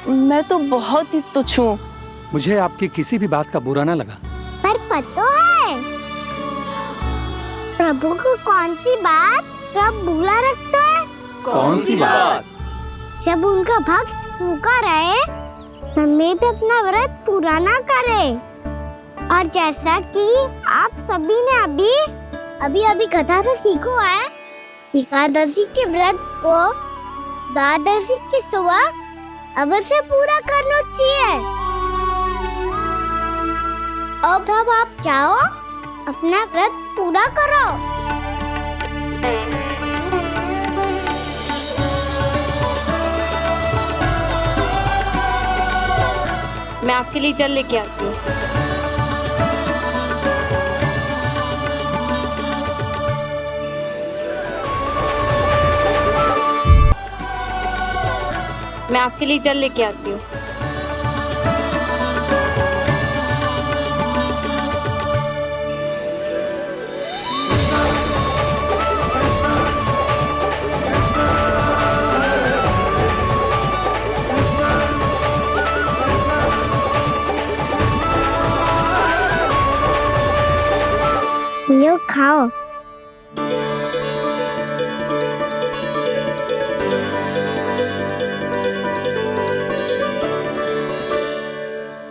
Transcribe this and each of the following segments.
मैं तो बहुत ही तुच्छ हूँ। मुझे आपकी किसी भी बात का बुरा ना लगा। पर पता है प्रभु को कौन सी बात सब बुरा रखता है? कौन सी बात? जब उनका भक्त भूखा रहे, समय पे अपना व्रत पूरा ना करे। और जैसा कि आप सभी ने अभी कथा से सीखो है, एकादशी के व्रत को द्वादशी के सुबह अवश्य पूरा करना चाहिए। अब आप चाहो अपना व्रत पूरा करो। मैं आपके लिए जल लेके आती हूँ। मैं आपके लिए जल लेके आती हूँ। लो खाओ।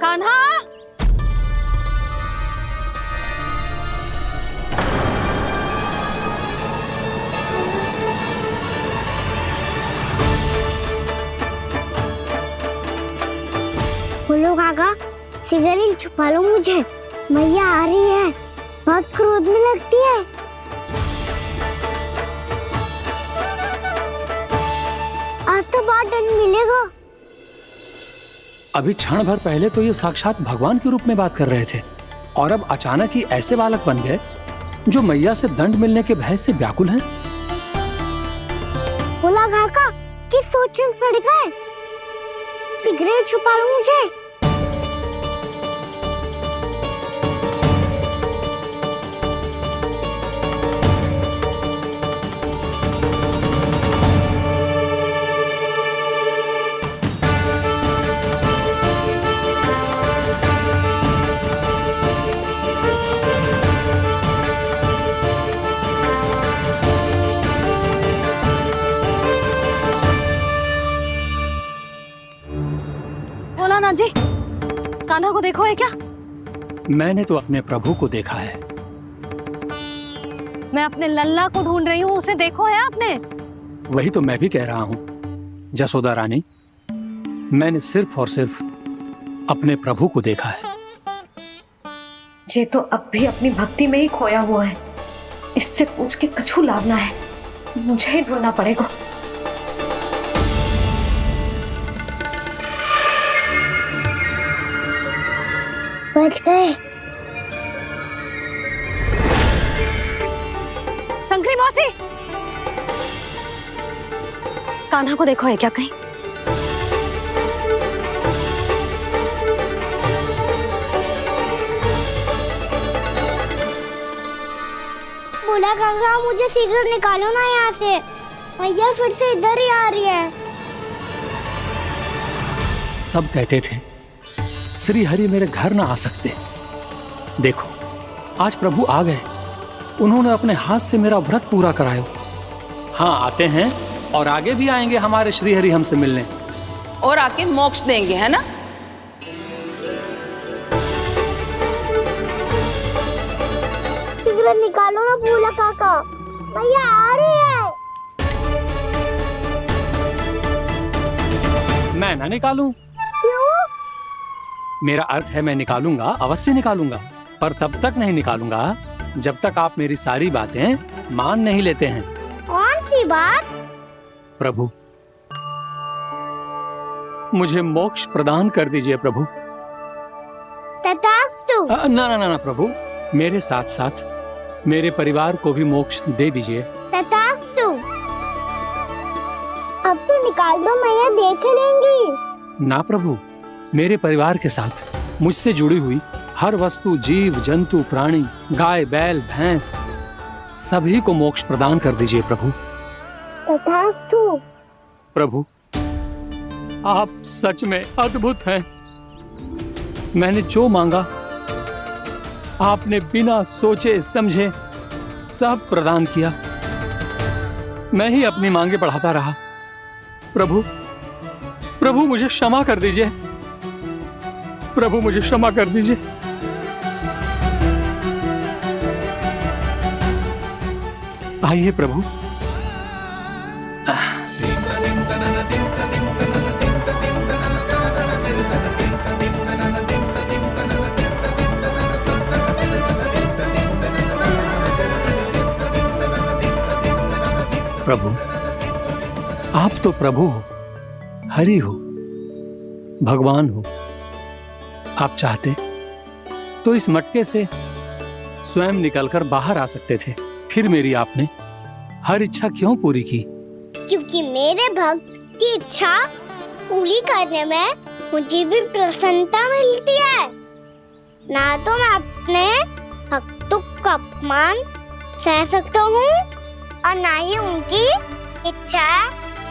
कान्हा, बोलो काका, सिगरेट छुपा लो मुझे, मैया आ रही है, बहुत क्रोध में लगती है। आज तो बहुत दंड मिलेगा। अभी क्षण भर पहले तो ये साक्षात भगवान के रूप में बात कर रहे थे, और अब अचानक ही ऐसे बालक बन गए जो मैया से दंड मिलने के भय से व्याकुल हैं। बोला काका, किस सोच में पड़ गए? सिगरेट छुपा लो मुझे। बोला ना जी, कान्हा को देखो है क्या? मैंने तो अपने प्रभु को देखा है। मैं अपने लल्ला को ढूंढ रही हूँ, उसे देखो है आपने? वही तो मैं भी कह रहा हूँ जसोदा रानी, मैंने सिर्फ और सिर्फ अपने प्रभु को देखा है। ये तो अब भी अपनी भक्ति में ही खोया हुआ है। इससे पूछ के कछु लाभ ना है, मुझे ही ढूंढना पड़ेगा। बच गए। संकरी मौसी, कान्हा को देखो है क्या कहीं? बोला काका, मुझे सिगरेट निकालो ना यहाँ से, मैया फिर से इधर ही आ रही है। सब कहते थे श्री हरि मेरे घर ना आ सकते। देखो आज प्रभु आ गए, उन्होंने अपने हाथ से मेरा व्रत पूरा कराया। हाँ, आते हैं और आगे भी आएंगे हमारे श्री हरि हमसे मिलने, और आके मोक्ष देंगे, है ना? सिगरेट निकालो ना बोला काका, मैया आ रही है। मैं ना निकालूं? क्यों? मेरा अर्थ है मैं निकालूंगा, अवश्य निकालूंगा, पर तब तक नहीं निकालूंगा जब तक आप मेरी सारी बातें मान नहीं लेते हैं। कौन सी बात? प्रभु, मुझे मोक्ष प्रदान कर दीजिए प्रभु। तथास्तु। ना ना ना ना प्रभु, मेरे साथ साथ मेरे परिवार को भी मोक्ष दे दीजिए। तथास्तु। अब तो निकाल दो, मैया देख लेंगी। ना प्रभु, मेरे परिवार के साथ मुझसे जुड़ी हुई हर वस्तु, जीव जंतु, प्राणी, गाय बैल भैंस, सभी को मोक्ष प्रदान कर दीजिए प्रभु। तथास्तु। प्रभु, आप सच में अद्भुत हैं। मैंने जो मांगा आपने बिना सोचे समझे सब प्रदान किया। मैं ही अपनी मांगे बढ़ाता रहा। प्रभु, प्रभु मुझे क्षमा कर दीजिए। प्रभु मुझे क्षमा कर दीजिए। आइए प्रभु। प्रभु, आप तो प्रभु हो, हरि हो, भगवान हो। आप चाहते तो इस मटके से स्वयं निकलकर बाहर आ सकते थे, फिर मेरी आपने हर इच्छा क्यों पूरी की? क्योंकि मेरे भक्त की इच्छा पूरी करने में मुझे भी प्रसन्नता मिलती है। ना तो मैं अपने भक्तों का अपमान सह सकता हूँ और ना ही उनकी इच्छा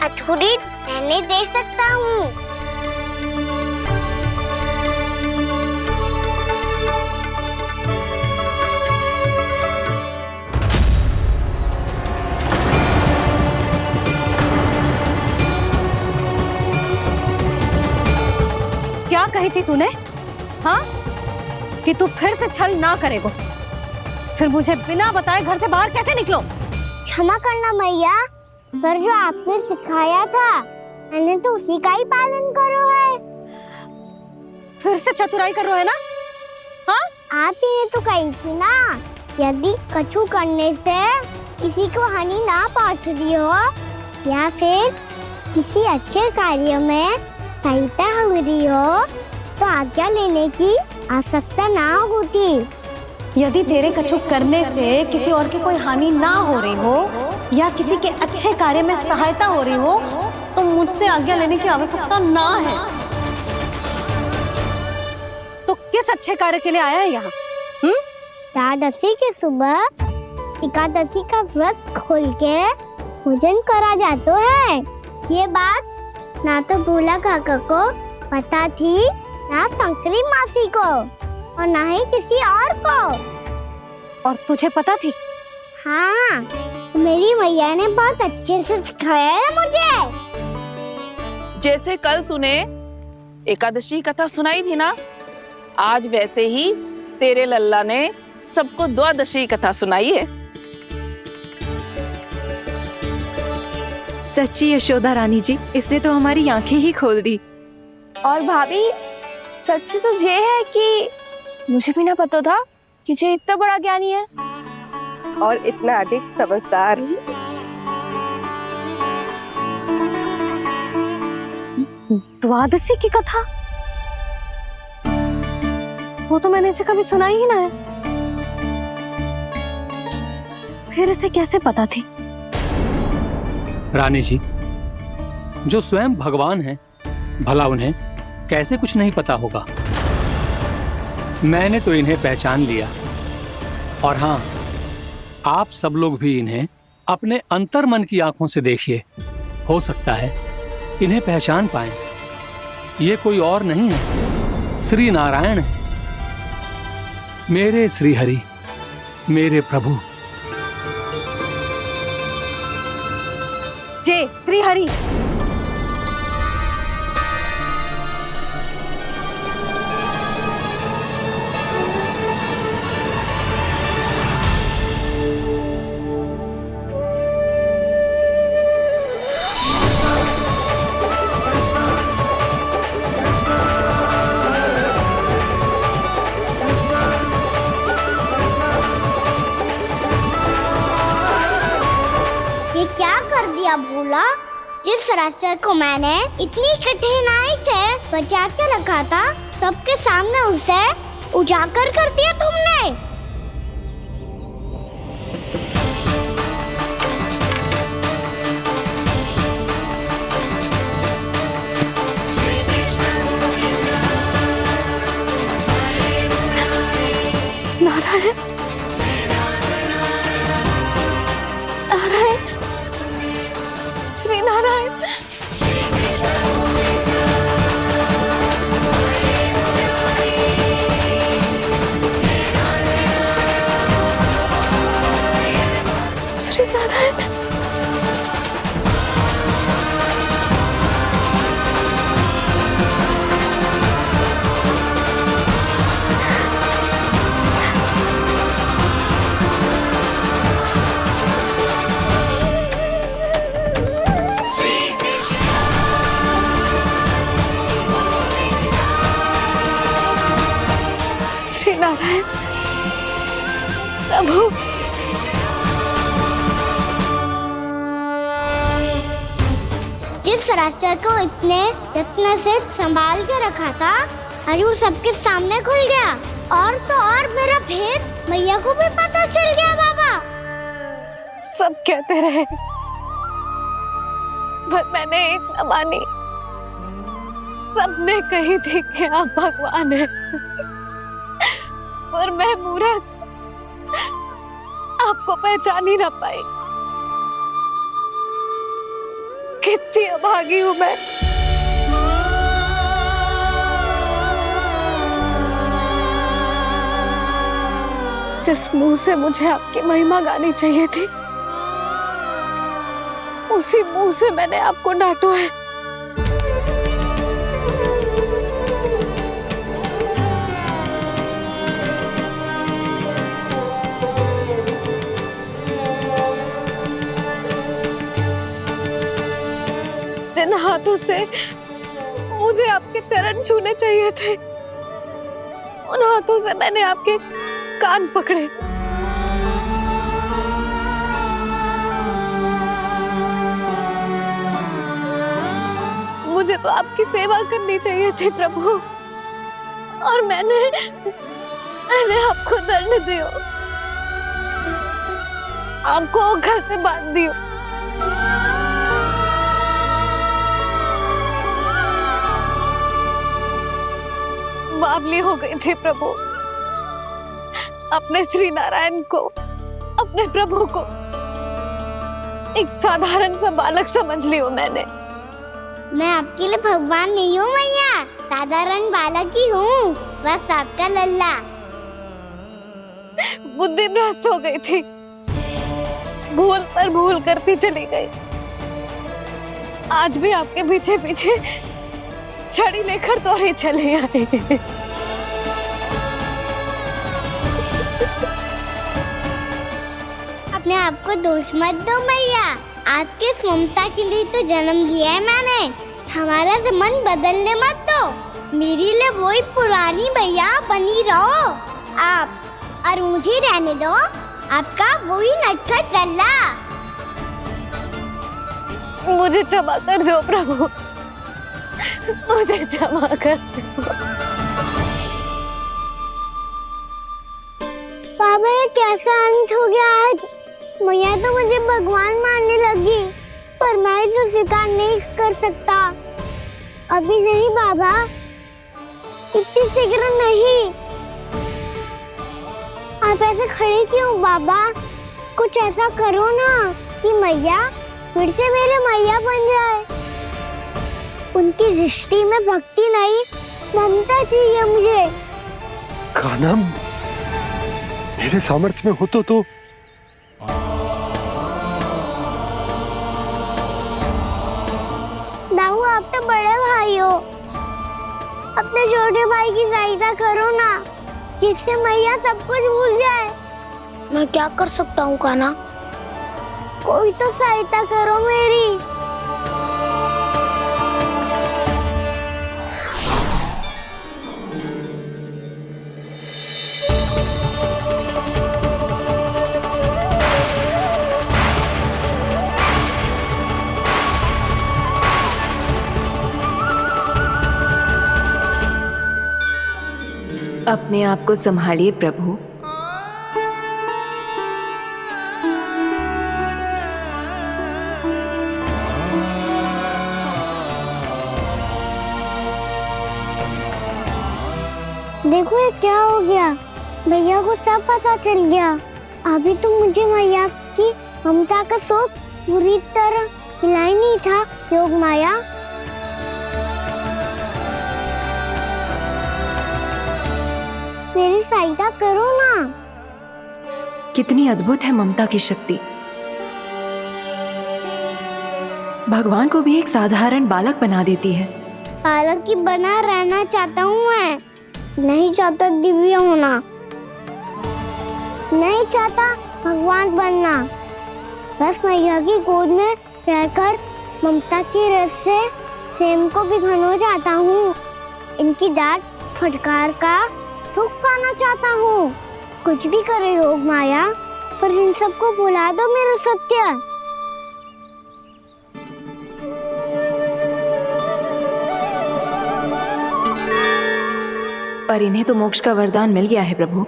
अधूरी रहने दे सकता हूँ। क्या कही थी तूने? हाँ, कि तू फिर से छल ना करेगा। फिर मुझे बिना बताए घर से बाहर कैसे निकलो? क्षमा करना मैया, पर जो आपने सिखाया था मैंने तो उसी का ही पालन करो है। फिर से चतुराई कर रहे हो ना? हाँ, आप ही ने तो कही थी ना, यदि कछु करने से किसी को हानि ना पहुंच रही हो या फिर किसी अच्छे कार्य में सहायता हो रही हो तो आज्ञा लेने की आवश्यकता ना होती। यदि तेरे कछु करने से किसी और की कोई हानि ना हो रही हो या किसी के अच्छे कार्य में सहायता हो रही हो तो मुझसे आज्ञा लेने की आवश्यकता ना है। तो किस अच्छे कार्य के लिए आया है यहाँ? द्वादशी के सुबह एकादशी का व्रत खोल के भोजन करा जाता है। ये बात ना तो भोला काका को पता थी, ना शंकरी मासी को और ना ही किसी और को। और तुझे पता थी? हाँ, मेरी मैया ने बहुत अच्छे से सिखाया है मुझे। जैसे कल तूने एकादशी कथा सुनाई थी ना, आज वैसे ही तेरे लल्ला ने सबको द्वादशी कथा सुनाई है। सच्ची यशोदा रानी जी, इसने तो हमारी आंखें ही खोल दी। और भाभी, सच तो ये है कि मुझे भी ना पता था कि ये इतना बड़ा ज्ञानी है और इतना अधिक समझदार। द्वादशी की कथा? वो तो मैंने इसे कभी सुना ही ना है। फिर इसे कैसे पता थी? रानी जी, जो स्वयं भगवान हैं, भला उन्हें कैसे कुछ नहीं पता होगा। मैंने तो इन्हें पहचान लिया। और हाँ, आप सब लोग भी इन्हें अपने अंतर्मन की आंखों से देखिए, हो सकता है इन्हें पहचान पाएं। ये कोई और नहीं है, श्री नारायण है, मेरे श्री हरि, मेरे प्रभु। जय श्री हरि। ये क्या कर दिया भोला? जिस रास्ते को मैंने इतनी कठिनाई से बचा के रखा था, सबके सामने उसे उजागर कर दिया तुमने। नारायण, नारायण, श्री नारायण। नारायण। प्रभु जिस रास्ते को इतने यत्न से संभाल के रखा था, आज वो सबके सामने खुल गया। और तो और मेरा भेद मैया को भी पता चल गया। बाबा सब कहते रहे, पर मैंने एक न मानी। सबने कही थी कि आप भगवान हैं, पर मैं मूर्ख आपको पहचान ही ना पाई। कितनी अभागी हूं मैं। जिस मुंह से मुझे आपकी महिमा गानी चाहिए थी, उसी मुंह से मैंने आपको डांटा है। जिन हाथों से मुझे आपके चरण छूने चाहिए थे, उन हाथों से मैंने आपके कान पकड़े। मुझे तो आपकी सेवा करनी चाहिए थी प्रभु, और मैंने आपको दंड दियो, आपको घर से बांध दियो। बावली हो गई थी प्रभु। अपने श्री नारायण को, अपने प्रभु को एक साधारण सा बालक समझ लियो मैंने। मैं आपके लिए भगवान नहीं हूँ मैया, साधारण बालक ही हूँ, बस आपका लल्ला। बुद्धि भ्रष्ट हो गई थी, भूल पर भूल करती चली गई। आज भी आपके पीछे पीछे छड़ी लेकर दौड़े चले आए। अपने आप को दोष मत दो मैया, आपके इस ममता के लिए तो जन्म लिया है मैंने। हमारा मन बदलने मत दो, मेरे लिए वही पुरानी मैया बनी रहो आप, और मुझे रहने दो आपका वही नटखट लल्ला। मुझे क्षमा कर दो प्रभु, मुझे क्षमा कर दो। बाबा ये कैसा अंत हो गया आज? मैया तो मुझे भगवान मानने लगी, पर मैं इसे स्वीकार नहीं कर सकता। अभी नहीं बाबा, इतनी शीघ्र नहीं। आप ऐसे खड़े क्यों बाबा? कुछ ऐसा करो ना कि मैया फिर से मेरे मैया बन जाए। उनकी दृष्टि में भक्ति नहीं, ममता चाहिए मुझे। कान्हा, मेरे सामर्थ्य में हो तो दाऊ, आप तो बड़े भाई हो, अपने छोटे भाई की सहायता करो ना, जिससे मैया सब कुछ भूल जाए। मैं क्या कर सकता हूँ कान्हा? कोई तो सहायता करो मेरी। अपने आप को संभालिए प्रभु। देखो ये क्या हो गया, भैया को सब पता चल गया। अभी तो मुझे मैया की ममता का शौक पूरी तरह मिला ही नहीं था। योग माया, मेरी सहायता करो ना। कितनी अद्भुत है ममता की शक्ति। भगवान को भी एक साधारण बालक बना देती है। बालक की बना रहना चाहता हूँ मैं, नहीं चाहता दिव्य होना, नहीं चाहता भगवान बनना। बस मैया की गोद में रहकर ममता की रस से सेम को भी घनो जाता हूँ। इनकी डांट फटकार का सुख पाना चाहता हूँ। कुछ भी करे योग माया, पर इन सबको भुला दो मेरा सत्य। पर इन्हें तो मोक्ष का वरदान मिल गया है प्रभु,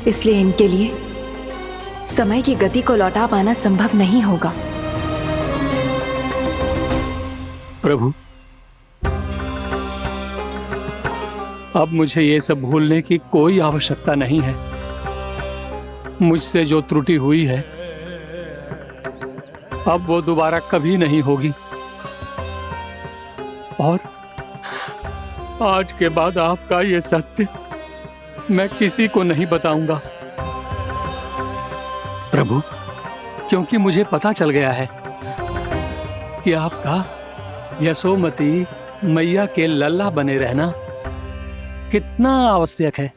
इसलिए इनके लिए समय की गति को लौटा पाना संभव नहीं होगा। प्रभु, अब मुझे ये सब भूलने की कोई आवश्यकता नहीं है। मुझसे जो त्रुटि हुई है अब वो दोबारा कभी नहीं होगी, और आज के बाद आपका ये सत्य मैं किसी को नहीं बताऊंगा प्रभु, क्योंकि मुझे पता चल गया है कि आपका यशोमती मैया के लल्ला बने रहना कितना आवश्यक है।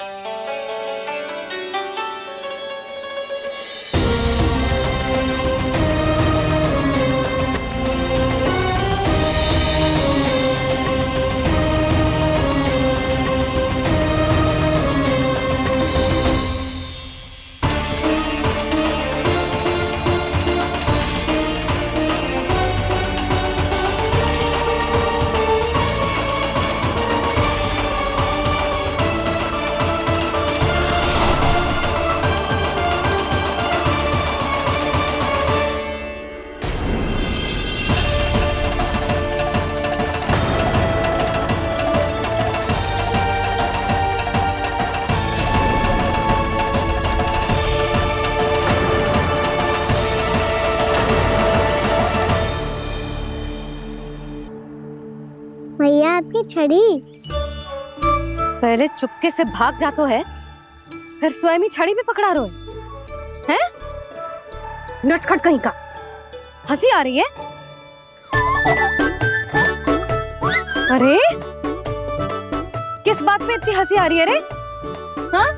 मैया आपकी छड़ी। पहले चुपके से भाग जातो है, फिर स्वयं ही छड़ी भी पकड़ा रोए हैं? नटखट कहीं का। हंसी आ रही है? अरे किस बात पे इतनी हंसी आ रही है रे? हाँ?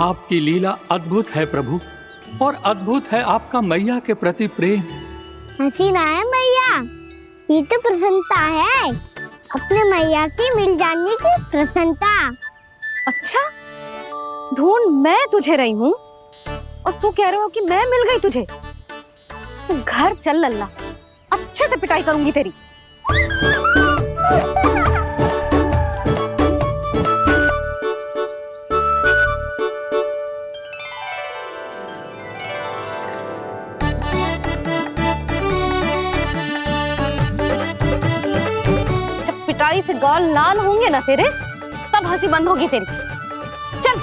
आपकी लीला अद्भुत है प्रभु, और अद्भुत है आपका मैया के प्रति प्रेम। हंसी ना है मैया, ये तो प्रसन्नता है, अपने मैया से मिल जाने की प्रसन्नता। अच्छा, ढूंढ मैं तुझे रही हूँ और तू कह रहे हो कि मैं मिल गई तुझे? तू घर चल लल्ला, अच्छे से पिटाई करूंगी तेरी। पिटाई से गाल लाल होंगे ना तेरे, तब हंसी बंद होगी तेरी। चल।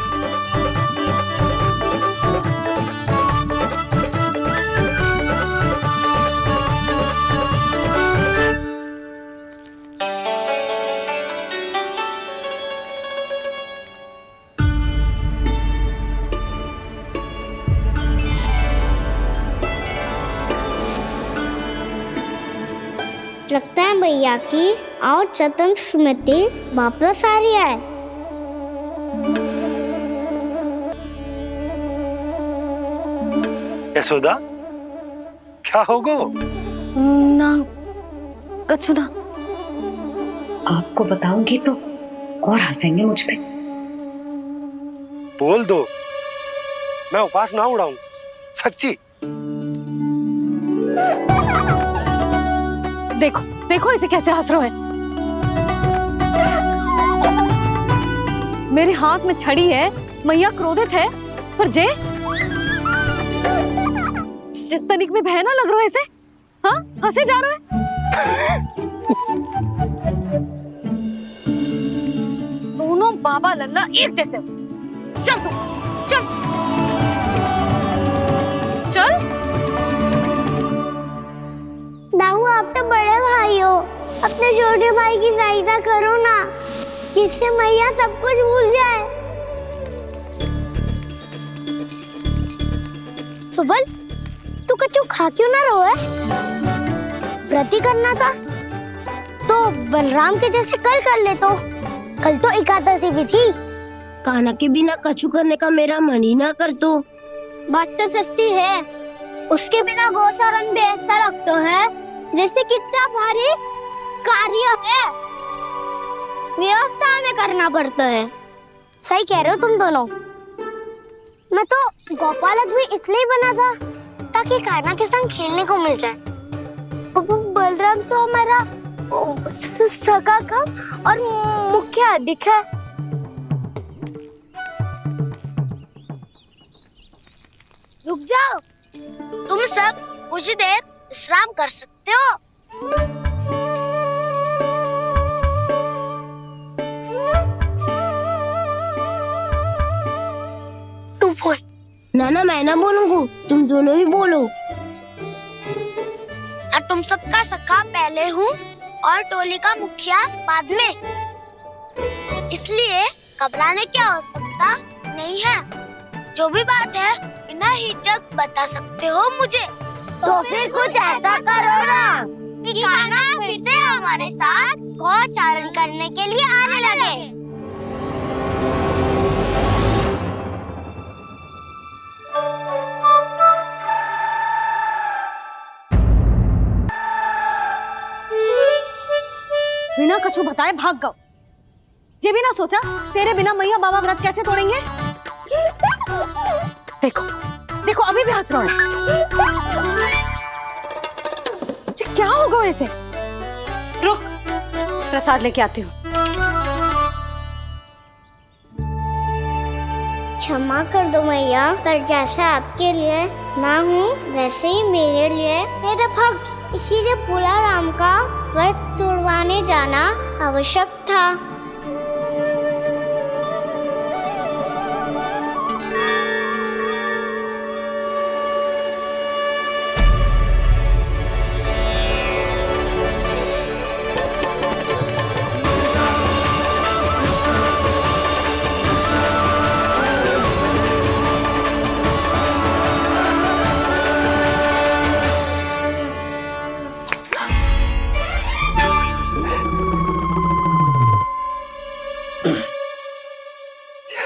लगता है भैया की और चतन स्मृति वापस आ रही है। यशोदा, क्या होगो? ना कछु ना। आपको बताऊंगी तो और हंसेंगे मुझ पे। बोल दो, मैं उपवास ना उड़ाऊं, सच्ची। देखो देखो इसे कैसे हंस रहा है। मेरे हाथ में छड़ी है, मैया क्रोधित है, पर जे तनिक में बहना लग रहा है इसे। हाँ, हंसे जा रहा है। दोनों बाबा लल्ला एक जैसे हो। चल तू, चल चल। दाऊ, आप तो बड़े भाई हो, अपने छोटे भाई की सहायता करो ना, जिससे मैया सब कुछ भूल जाए। सुबल, तू कच्चू खा क्यों ना रोए? व्रत ही करना था तो बलराम के जैसे कल कर ले। तो कल तो एकादशी भी थी। कान्हा के बिना कछु करने का मेरा मन ही ना कर। तो बात तो सच्ची है, उसके बिना गोचारण भी ऐसा लगता है जैसे कितना भारी कार्य है, व्यवस्था में करना पड़ता है। सही कह रहे हो तुम दोनों। मैं तो गोपालक भी इसलिए बना था ताकि कान्हा के संग खेलने को मिल जाए। बलराम तो हमारा सगा कम और मुख्य अधिक है। रुक जाओ, तुम सब कुछ देर विश्राम कर सकते हो। तू बोल। ना मैं ना बोलूंगा, तुम दोनों ही बोलो। और तुम सबका सखा पहले हूँ और टोली का मुखिया बाद में, इसलिए घबराने की आवश्यकता नहीं है। जो भी बात है बिना हिचक बता सकते हो मुझे। तो फिर कुछ ऐसा करो ना कि कान्हा फिर से हमारे साथ गौचारण करने के लिए आने लगे। बिना कछु बताए भाग गओ। ये भी ना सोचा तेरे बिना मैया बाबा व्रत कैसे तोड़ेंगे। देखो देखो अभी भी हंस रहा है। क्या होगा वैसे? रुक, प्रसाद लेके आती हूँ। क्षमा कर दो मैया, पर जैसा आपके लिए ना हूँ वैसे ही मेरे लिए मेरा भक्त, इसीलिए भोला राम का व्रत तोड़वाने जाना आवश्यक था।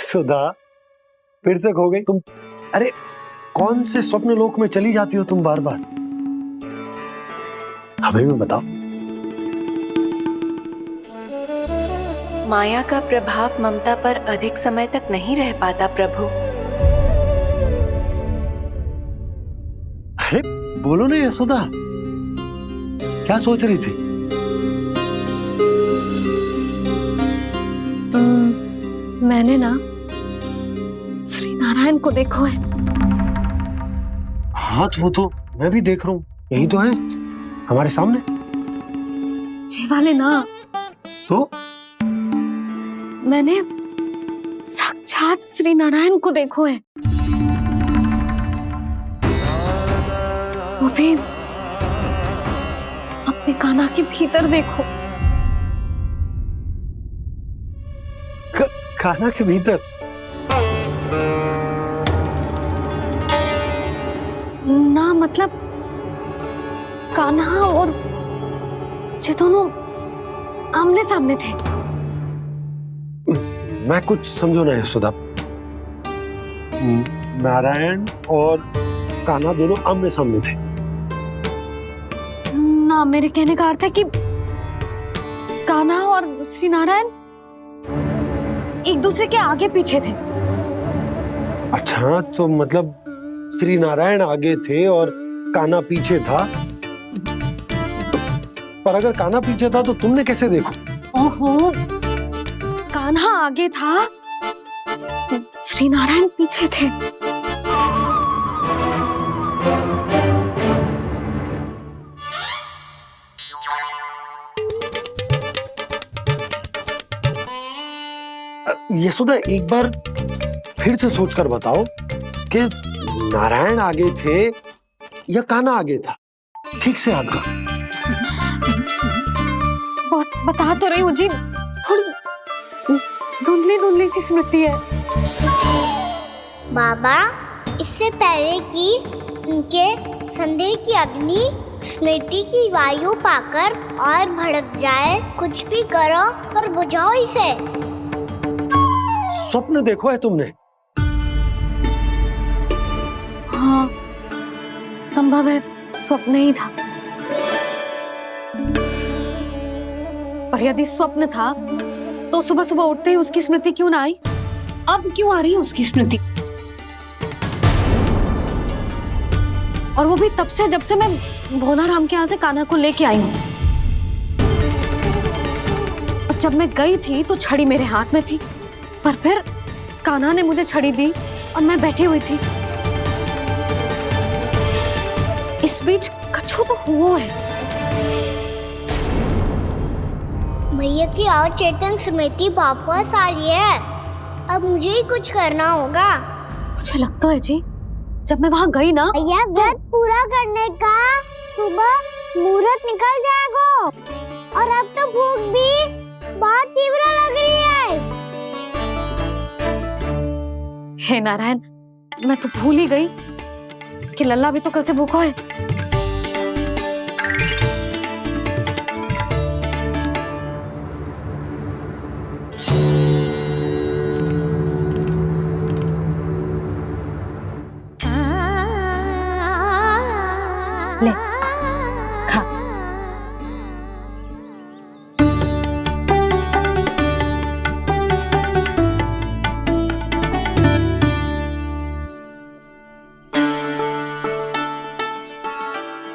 सुधा, फिर से खो गई तुम। अरे कौन से स्वप्न लोक में चली जाती हो तुम बार बार? हमें भी बताओ। माया का प्रभाव ममता पर अधिक समय तक नहीं रह पाता प्रभु। अरे बोलो ना यशोदा, क्या सोच रही थी? मैंने ना श्री नारायण को देखो है। हाँ वो तो मैं भी देख रहा हूँ, यही तो है हमारे सामने। ये वाले ना, तो मैंने साक्षात श्री नारायण को देखो है। वो भी अपने कान्हा के भीतर देखो। कान्हा के भीतर? ना मतलब कान्हा और ये दोनों आमने सामने थे। मैं कुछ समझो ना यशोदा। नारायण और कान्हा दोनों आमने सामने थे? ना, मेरे कहने का अर्थ है कि कान्हा और श्री नारायण एक दूसरे के आगे पीछे थे। अच्छा, तो मतलब श्री नारायण आगे थे और कान्हा पीछे था। पर अगर कान्हा पीछे था तो तुमने कैसे देखा? ओहो, कान्हा आगे था, श्री नारायण पीछे थे। यशोदा, एक बार फिर से सोचकर बताओ कि नारायण आगे थे या कान्हा आगे था? ठीक से याद करो। बहुत बता तो रही हूँ जी, थोड़ी धुंधली धुंधली सी स्मृति है। बाबा, इससे पहले कि उनके संदेह की अग्नि स्मृति की वायु पाकर और भड़क जाए, कुछ भी करो पर बुझाओ इसे। स्वप्न देखो है तुमने? हाँ, संभव है स्वप्न ही था। और यदि स्वप्न था तो सुबह सुबह उठते ही उसकी स्मृति क्यों ना आई? अब क्यों आ रही है उसकी स्मृति? और वो भी तब से जब से मैं भोला राम के यहाँ से कान्हा को लेके आई हूँ। और जब मैं गई थी तो छड़ी मेरे हाथ में थी, पर फिर कान्हा ने मुझे छड़ी दी और मैं बैठी हुई थी। इस बीच कछु तो हुआ है। भैया की अचेतन स्मृति वापस आ रही है। अब मुझे ही कुछ करना होगा। मुझे लगता है जी, जब मैं वहां गई ना, भैया व्रत पूरा करने का सुबह मुहूर्त निकल जाएगा और अब तो भूख भी बहुत तीव्र लग रही है। हे नारायण, मैं तो भूल ही गई कि लल्ला भी तो कल से भूखा है। ले खा।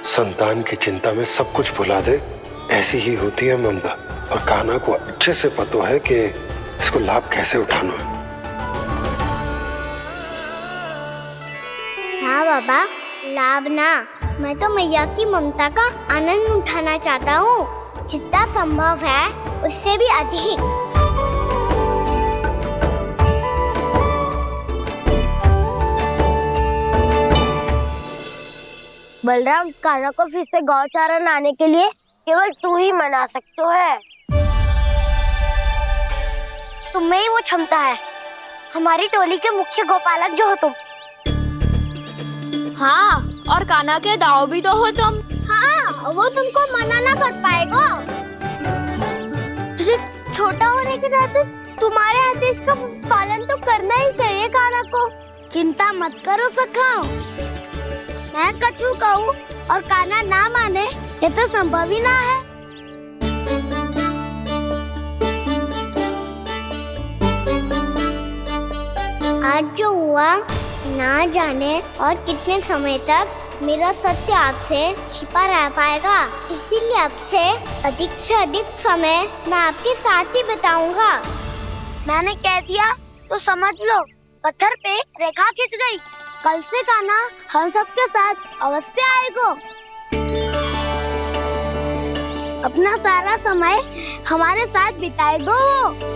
संतान की चिंता में सब कुछ भुला दे, ऐसी ही होती है ममता। और कान्हा को अच्छे से पता है कि इसको लाभ कैसे उठाना है। हाँ बाबा, लाभ ना, मैं तो मैया की ममता का आनंद उठाना चाहता हूँ, जितना संभव है उससे भी अधिक। बलराम, कान्हा को फिर से गौचारण आने के लिए केवल तू ही मना सकते है। तुम्हें ही वो क्षमता है, हमारी टोली के मुख्य गोपालक जो हो तुम। हाँ, और कान्हा के दाव भी तो हो तुम। हाँ, वो तुमको मना ना कर पाएगा। तुझे छोटा होने के नाते तुम्हारे आदेश का पालन तो करना ही चाहिए कान्हा को। चिंता मत करो सखा, मैं कछु कहूँ और कान्हा ना माने, ये तो संभव ही ना है। आज जो हुआ ना जाने और कितने समय तक मेरा सत्य आपसे छिपा रह पाएगा, इसीलिए आपसे अधिक से अधिक समय मैं आपके साथ ही बिताऊंगा। मैंने कह दिया तो समझ लो, पत्थर पे रेखा खिंच गई। कल से कान्हा हम सबके साथ अवश्य आएगा। अपना सारा समय हमारे साथ बिताएगा वो।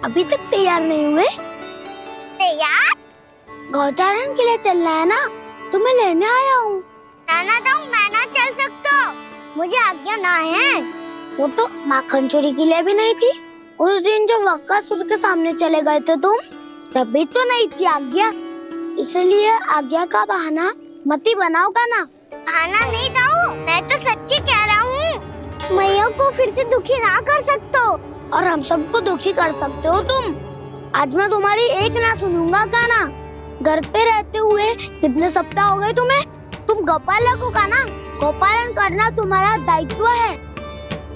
अभी तक तैयार नहीं हुए? तैयार? गौचारण के लिए चलना है ना, तुम्हें लेने आया हूँ। नाना दाऊ, मैं ना चल सकता, मुझे आज्ञा ना है। वो तो माखन चोरी के लिए भी नहीं थी। उस दिन जो वक्कासुर के सामने चले गए थे तुम, तभी तो नहीं थी आज्ञा। इसलिए आज्ञा का बहाना मत ही बनाओगा ना। बहाना नहीं दाऊ, मैं तो सच्ची कह रहा हूँ। मैया को फिर से दुखी ना कर सकते हो और हम सबको दुखी कर सकते हो तुम। आज मैं तुम्हारी एक ना सुनूंगा कान्हा। घर पे रहते हुए कितने सप्ताह हो गए तुम्हें? तुम गोपालक हो कान्हा, गोपालन करना तुम्हारा दायित्व है।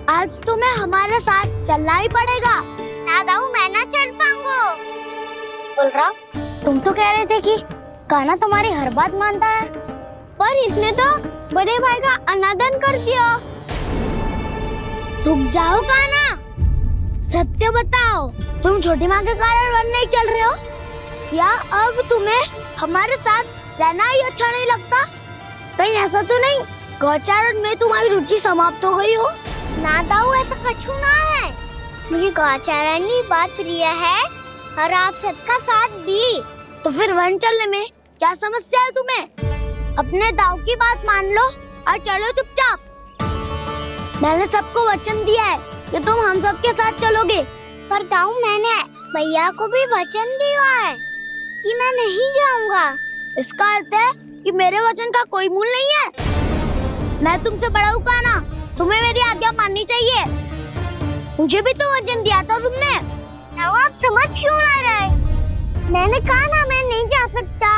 आज तुम्हें हमारे साथ चलना ही पड़ेगा। ना दाऊ, मैं ना चल पाऊंगा। बलराम, तुम तो कह रहे थे कि कान्हा तुम्हारी हर बात मानता है, पर इसने तो बड़े भाई का अनादर कर दिया। रुक जाओ कान्हा, सत्य बताओ, तुम छोटी माँ के कारण वन नहीं चल रहे हो या अब तुम्हें हमारे साथ रहना ही अच्छा नहीं लगता? कहीं ऐसा तो नहीं गौचारण में तुम्हारी रुचि समाप्त हो गई हो? ना दाऊ, ऐसा कछु ना है। मुझे गौचारण की बात प्रिय है और आप सबका साथ भी। तो फिर वन चलने में क्या समस्या है तुम्हें? अपने दाऊ की बात मान लो और चलो चुपचाप। मैंने सबको वचन दिया है कि तुम हम सबके साथ चलोगे। पर दाऊ, मैंने भैया को भी वचन दिया है कि मैं नहीं जाऊंगा। इसका अर्थ है कि मेरे वचन का कोई मूल नहीं है। मैं तुमसे बड़ा हूँ कान्हा, तुम्हें मेरी आज्ञा माननी चाहिए। मुझे भी तो वचन दिया था तुमने। अब आप समझ क्यों आ रहे? मैंने कहा ना मैं नहीं जा सकता।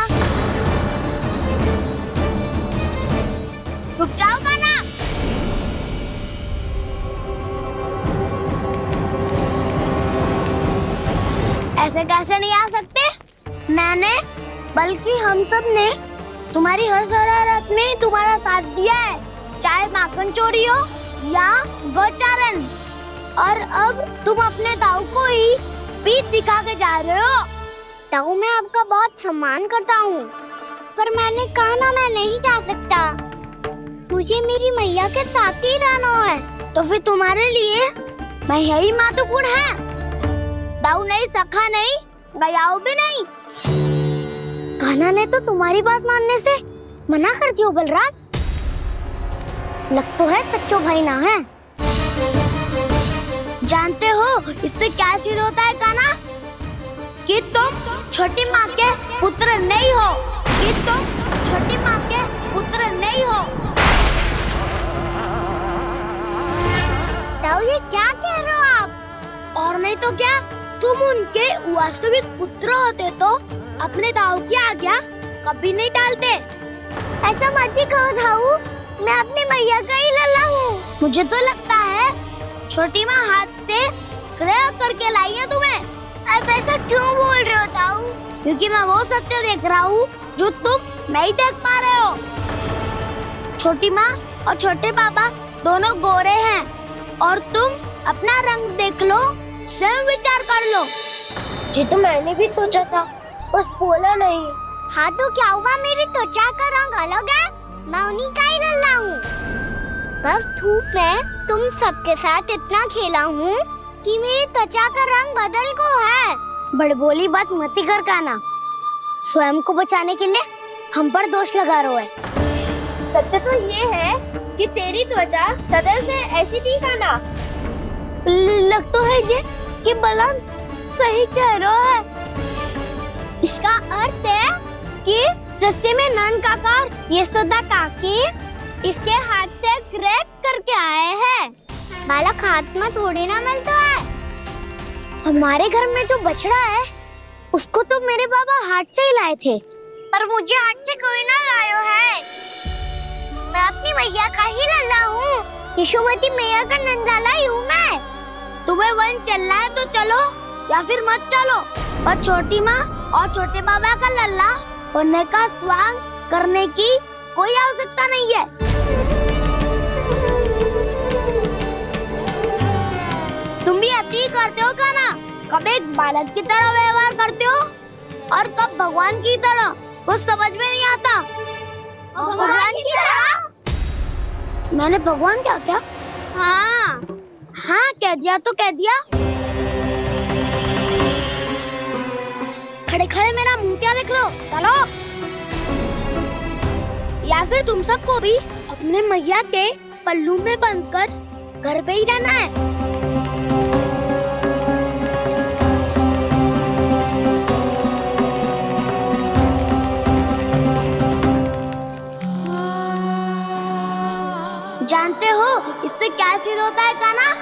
रुक जाओ कान्हा। ऐसे कैसे नहीं आ सकते? मैंने बल्कि हम सब ने तुम्हारी हर शरारत में तुम्हारा साथ दिया है, चाहे माखन चोरी हो या गौचारण। और अब तुम अपने ताऊ को ही पीठ दिखा के जा रहे हो। ताऊ मैं आपका बहुत सम्मान करता हूँ, पर मैंने कहा ना मैं नहीं जा सकता। मुझे मेरी मैया के साथ ही रहना है। तो फिर तुम्हारे लिए मैया ही महत्वपूर्ण है। ताऊ नहीं, सखा नहीं, गयाऊ भी नहीं। कान्हा ने तो तुम्हारी बात मानने से मना कर दियो बलराम। लग तो है सच्चो भाई ना है। जानते हो इससे क्या सिद्ध होता है कान्हा? कि तुम छोटी माँ के पुत्र नहीं हो, कि तुम छोटी माँ के पुत्र नहीं हो। तो ये क्या कह रहे हो आप? और नहीं तो क्या, तुम उनके वास्तविक पुत्र होते तो अपने ताऊ की आज्ञा कभी नहीं टालते। ऐसा मत ही कहो ताऊ, मैं अपनी मैया का ही लल्ला हूँ। मुझे तो लगता है छोटी माँ हाथ से क्रय करके लाई है तुम्हें। आप ऐसा क्यों बोल रहे हो ताऊ? क्योंकि मैं वो सत्य देख रहा हूँ जो तुम नहीं देख पा रहे हो। छोटी माँ और छोटे पापा दोनों गोरे हैं और तुम अपना रंग देख लो, स्वयं विचार कर लो। जी तो मैंने भी सोचा था, बस बोला नहीं। हाँ तो क्या हुआ, मेरी त्वचा का रंग अलग है, मैं उन्हीं का ही लल्ला हूँ। बस धूप में तुम सबके साथ इतना खेला हूँ कि मेरी त्वचा का रंग बदल को है। बड़बोली बात मत ही कर कान्हा, स्वयं को बचाने के लिए हम पर दोष लगा रहे हो। सत्य तो ये है कि तेरी त्वचा सदैव से ऐसी थी कान्हा। लग तो है ये कि बलराम सही कह रहा है। इसका अर्थ है कि सस्ते में नन काका यशोदा काकी इसके हाथ से ग्रेट करके आए हैं। बालक हाथ में थोड़ी ना मिलता है। हमारे घर में जो बछड़ा है उसको तो मेरे बाबा हाथ से ही लाए थे, पर मुझे हाथ से कोई ना लायो है। मैं अपनी मैया का ही लल्ला हूँ, यशोमती मैया का नंदलाला ही हूँ मैं। तुम्हें वन चलना है तो चलो या फिर मत चलो, और छोटी माँ और छोटे बाबा का लल्ला होने का स्वांग करने की कोई आवश्यकता नहीं है। तुम भी अति करते हो कान्हा, कब एक बालक की तरह व्यवहार करते हो और कब भगवान की तरह, वो समझ में नहीं आता। भगवान की तरह? मैंने भगवान क्या क्या? हाँ हाँ कह दिया तो कह दिया। खड़े खड़े मेरा मुंह क्या देख लो, चलो। या फिर तुम सबको भी अपने मैया के पल्लू में बंधकर घर पे ही रहना है। जानते हो इससे क्या सिद्ध होता है कान्हा?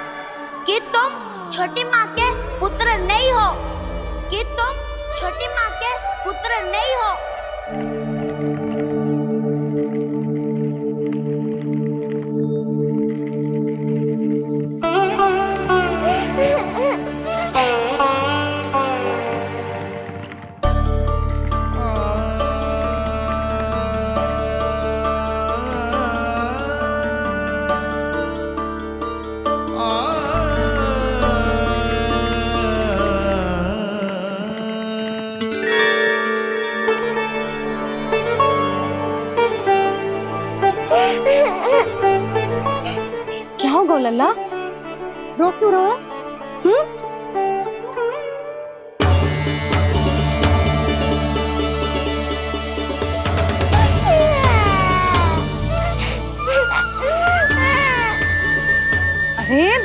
कि तुम छोटी माँ के पुत्र नहीं हो, कि तुम छोटी माँ के पुत्र नहीं हो। क्या होगा लल्ला, रो क्यों रहा है? अरे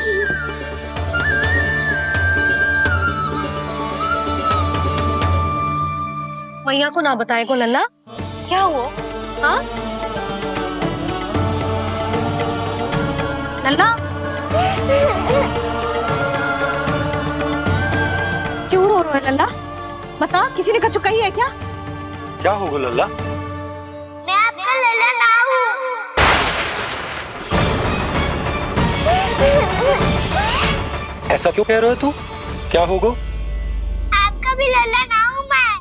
मैया को ना बताए को लल्ला, क्या हुआ? हाँ लल्ला क्यों रो रहा है लल्ला? बता, किसी ने कछु कही है क्या? क्या होगा लल्ला? मैं आपका लल्ला ना हूँ। ऐसा क्यों कह रहे हो तू? क्या होगा? आपका भी लल्ला ना हूँ मैं।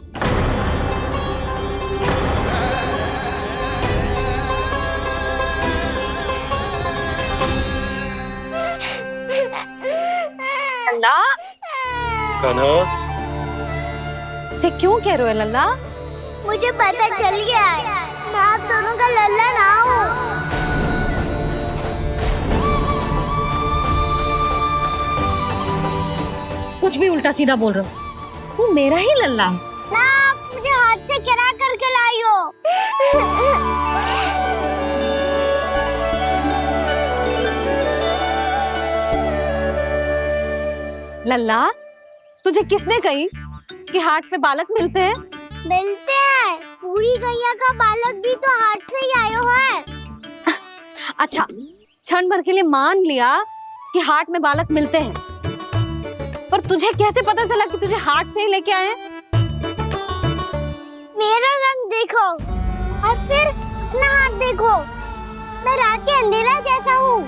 लल्ला कान्हा, ये क्यों कह रहे हो लल्ला? मुझे पता चल गया है, मैं आप दोनों का लल्ला ना हूँ। कुछ भी उल्टा सीधा बोल रहे हो। तू मेरा ही लल्ला है। ना, आप मुझे हाथ से गिरा करके लाई हो। लल्ला, तुझे किसने कही कि हाट में बालक मिलते हैं? मिलते हैं, पूरी गैया का बालक भी तो हाट से ही आयो है। अच्छा, क्षण भर के लिए मान लिया कि हाट में बालक मिलते हैं, पर तुझे कैसे पता चला कि तुझे हाट से ही लेके आए? मेरा रंग देखो और फिर अपना हाथ देखो। मैं रात के अंधेरा जैसा हूँ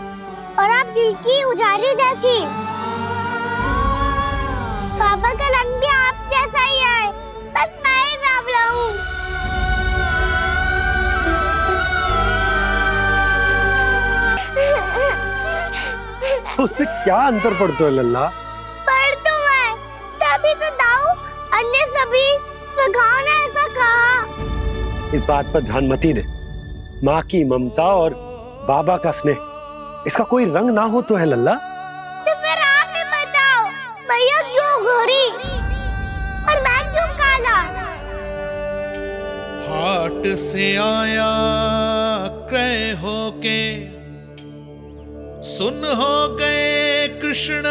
और आप दिल की उजाली जैसी। पापा का रंग भी आप जैसा ही है, बस मैं ही बावला हूँ। उससे क्या अंतर पड़ता है लल्ला? पर तो मैं तभी तो दाऊ अन्य सभी सखाओ ने ऐसा कहा। इस बात पर ध्यान मत ही दे। माँ की ममता और बाबा का स्नेह, इसका कोई रंग ना हो तो है लल्ला? तो फिर आप ही बताओ, भैया क्यों गोरी और मैं क्यों काला? हाट से आया क्रय होके, सुन हो गए कृष्ण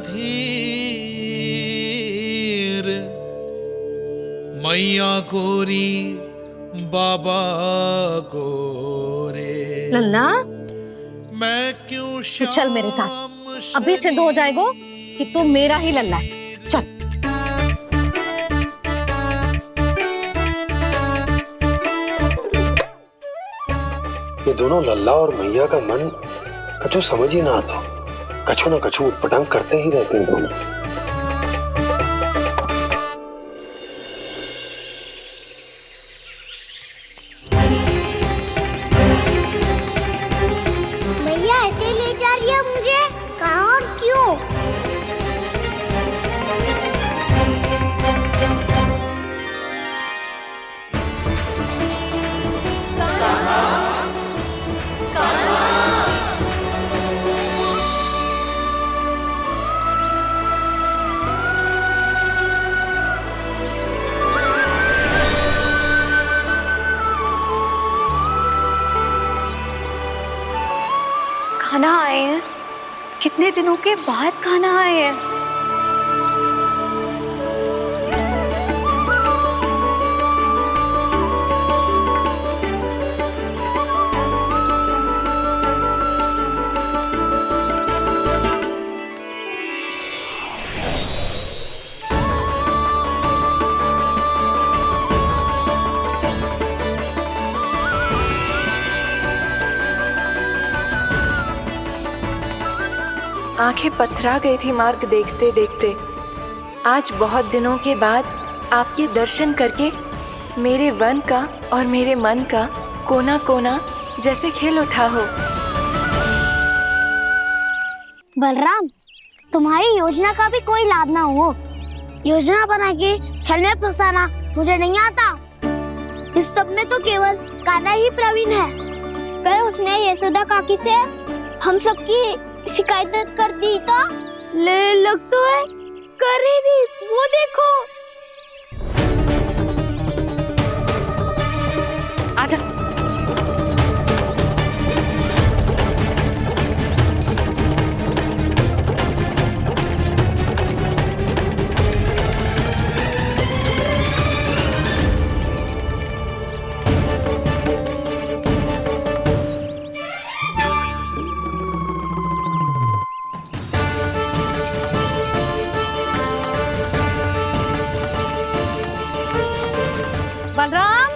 धीर। मैया गोरी बाबा गोरे, लल्ला, मैं क्यों तो चल मेरे साथ। अभी सिद्ध हो जाएगा कि तू मेरा ही लल्ला है। चल। ये दोनों लल्ला और मैया का मन कछु समझ ही ना आता। कछु ना कछु उटपटांग करते ही रहते हैं दोनों। भैया ऐसे ले जा रही है मुझे, कहाँ और क्यों? खाना आए हैं, कितने दिनों के बाद खाना आए हैं। आंखें पथरा गई थी मार्ग देखते देखते। आज बहुत दिनों के बाद आपके दर्शन करके मेरे वन का और मेरे मन का कोना कोना जैसे खिल उठा हो। बलराम, तुम्हारी योजना का भी कोई लाभ ना हो। योजना बना के छल में फंसाना मुझे नहीं आता। इस सब में तो केवल कान्हा ही प्रवीण है। कल उसने यशोदा काकी से हम सबकी शिकायत कर दी तो लग तो है कर ही दी। वो देखो। आजा। बलराम,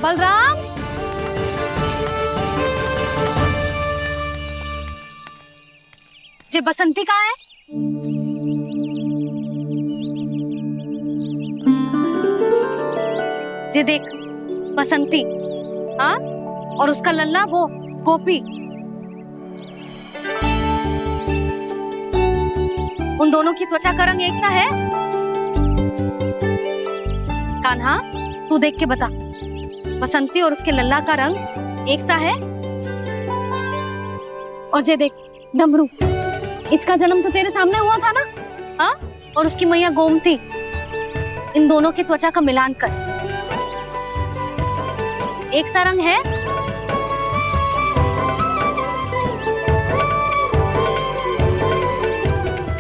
बलराम, जी बसंती कहाँ है? जी देख, बसंती, हाँ, और उसका लल्ला वो गोपी, उन दोनों की त्वचा का रंग एक सा है? कान्हा, तू देख के बता, बसंती और उसके लल्ला का रंग एक सा है? और ये देख, डमरू, इसका जन्म तो तेरे सामने हुआ था ना? हाँ? और उसकी मैया गोमती, इन दोनों की त्वचा का मिलान कर, एक सा रंग है?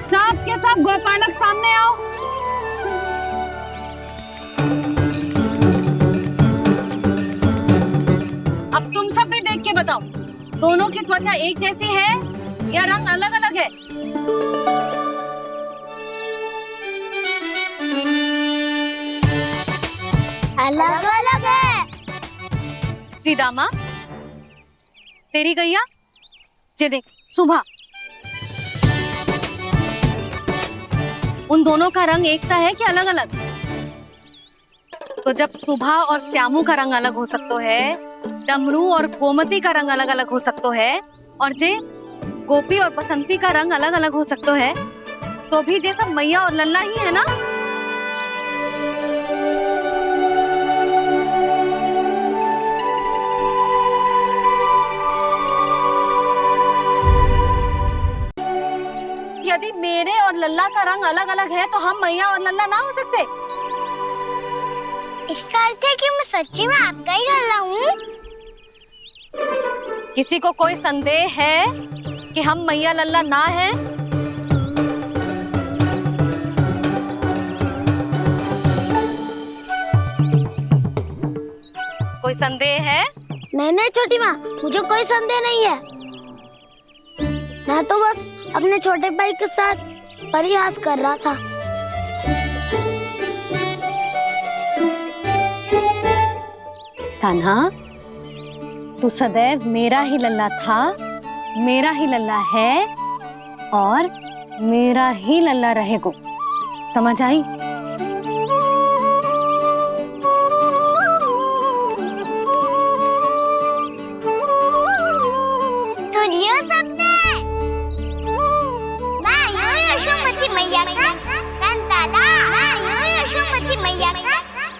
सब के सब गोपालक सामने आओ। अब तुम सब भी देख के बताओ, दोनों की त्वचा एक जैसी है या रंग अलग अलग है? अलग अलग है। श्रीदामा, तेरी गैया, ये देख, सुभा, उन दोनों का रंग एक सा है कि अलग अलग? तो जब सुभा और श्यामू का रंग अलग हो सकता है, डमरू और गोमती का रंग अलग अलग हो सकता है, और जे गोपी और बसंती का रंग अलग अलग हो सकता है, तो भी जे सब मैया और लल्ला ही है ना? यदि मेरे और लल्ला का रंग अलग अलग है तो हम मैया और लल्ला ना हो सकते? इसका अर्थ है कि मैं सच्ची में आपका ही लल्ला हूँ? किसी को कोई संदेह है कि हम मैया लल्ला ना हैं? कोई संदेह है? नहीं छोटी माँ, मुझे कोई संदेह नहीं है। मैं तो बस अपने छोटे भाई के साथ परिहास कर रहा था। कान्हा, तू सदैव मेरा ही लल्ला था, मेरा ही लल्ला है और मेरा ही लल्ला रहेगा, समझ आई? सुन लियो सबने, मैं हूँ यशोमती मैया का कंताला, मैं हूँ यशोमती मैया का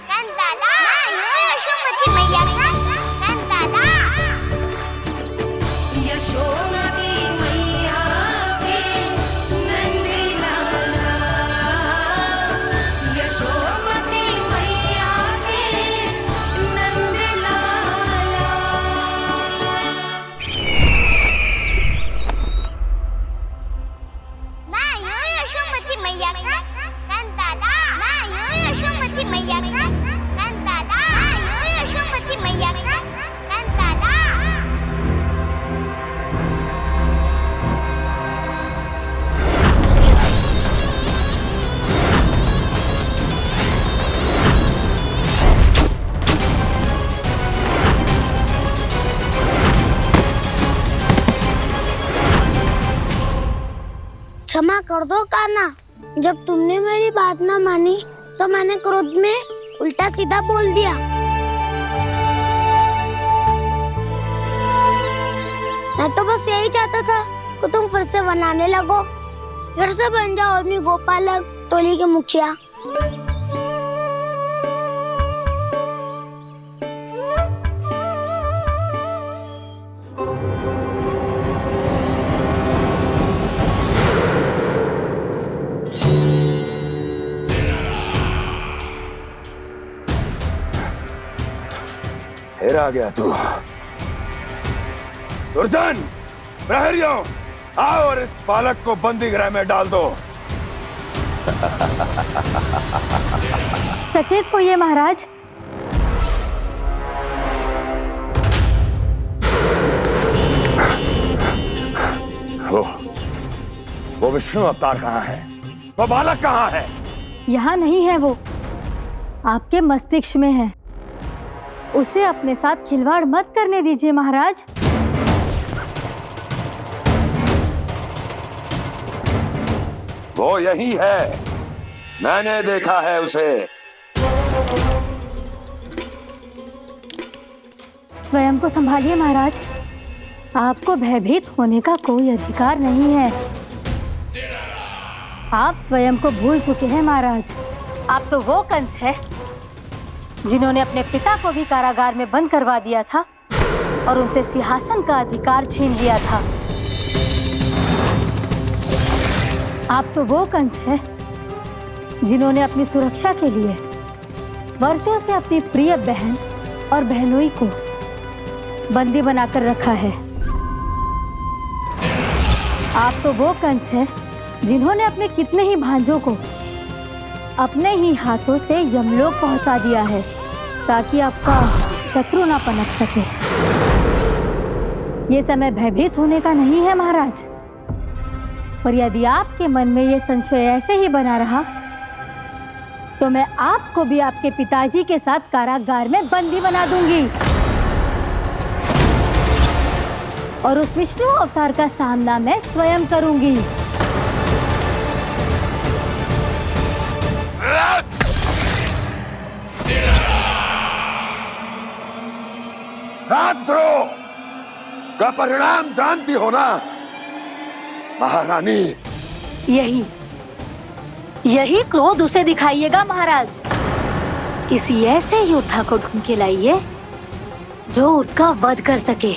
कंताला, मैं हूँ यशोमती मैया का कंताला। यशोमती मैया के नंदी लाला, यशोमती मैया के नंदी लाला। मैं हूँ यशोमती मैया का कंताला, मैं हूँ यशोमती मैया का कंताला, मैं हूँ यशोमती मैया का कंताला। क्षमा कर दो कान्हा, जब तुमने मेरी बात ना मानी तो मैंने क्रोध में उल्टा सीधा बोल दिया। मैं तो बस यही चाहता था कि तुम फिर से बनाने लगो, फिर से बन जाओ अपनी गोपालक टोली के मुखिया। फिर आ गया तू। दुर्जन, प्रहरियों, आओ और इस बालक को बंदी गृह में डाल दो। सचेत होइए महाराज। वो विष्णु अवतार कहाँ है? वो बालक कहाँ है? यहाँ नहीं है वो। आपके मस्तिष्क में है। उसे अपने साथ खिलवाड़ मत करने दीजिए महाराज। वो यही है, मैंने देखा है उसे। स्वयं को संभालिए महाराज, आपको भयभीत होने का कोई अधिकार नहीं है। आप स्वयं को भूल चुके हैं महाराज। आप तो वो कंस है जिन्होंने अपने पिता को भी कारागार में बंद करवा दिया था और उनसे सिंहासन का अधिकार छीन लिया था। आप तो वो कंस है जिन्होंने अपनी सुरक्षा के लिए वर्षों से अपनी प्रिय बहन और बहनोई को बंदी बनाकर रखा है। आप तो वो कंस है जिन्होंने अपने कितने ही भांजों को अपने ही हाथों से यमलोक पहुंचा दिया है ताकि आपका शत्रु ना पनप सके। ये समय भयभीत होने का नहीं है महाराज, पर यदि आपके मन में ये संशय ऐसे ही बना रहा तो मैं आपको भी आपके पिताजी के साथ कारागार में बंदी बना दूंगी और उस विष्णु अवतार का सामना मैं स्वयं करूंगी। राजद्रोह का परिणाम जानती हो ना महारानी? यही क्रोध उसे दिखाइएगा महाराज। किसी ऐसे योद्धा को ढूंढ के लाइए जो उसका वध कर सके।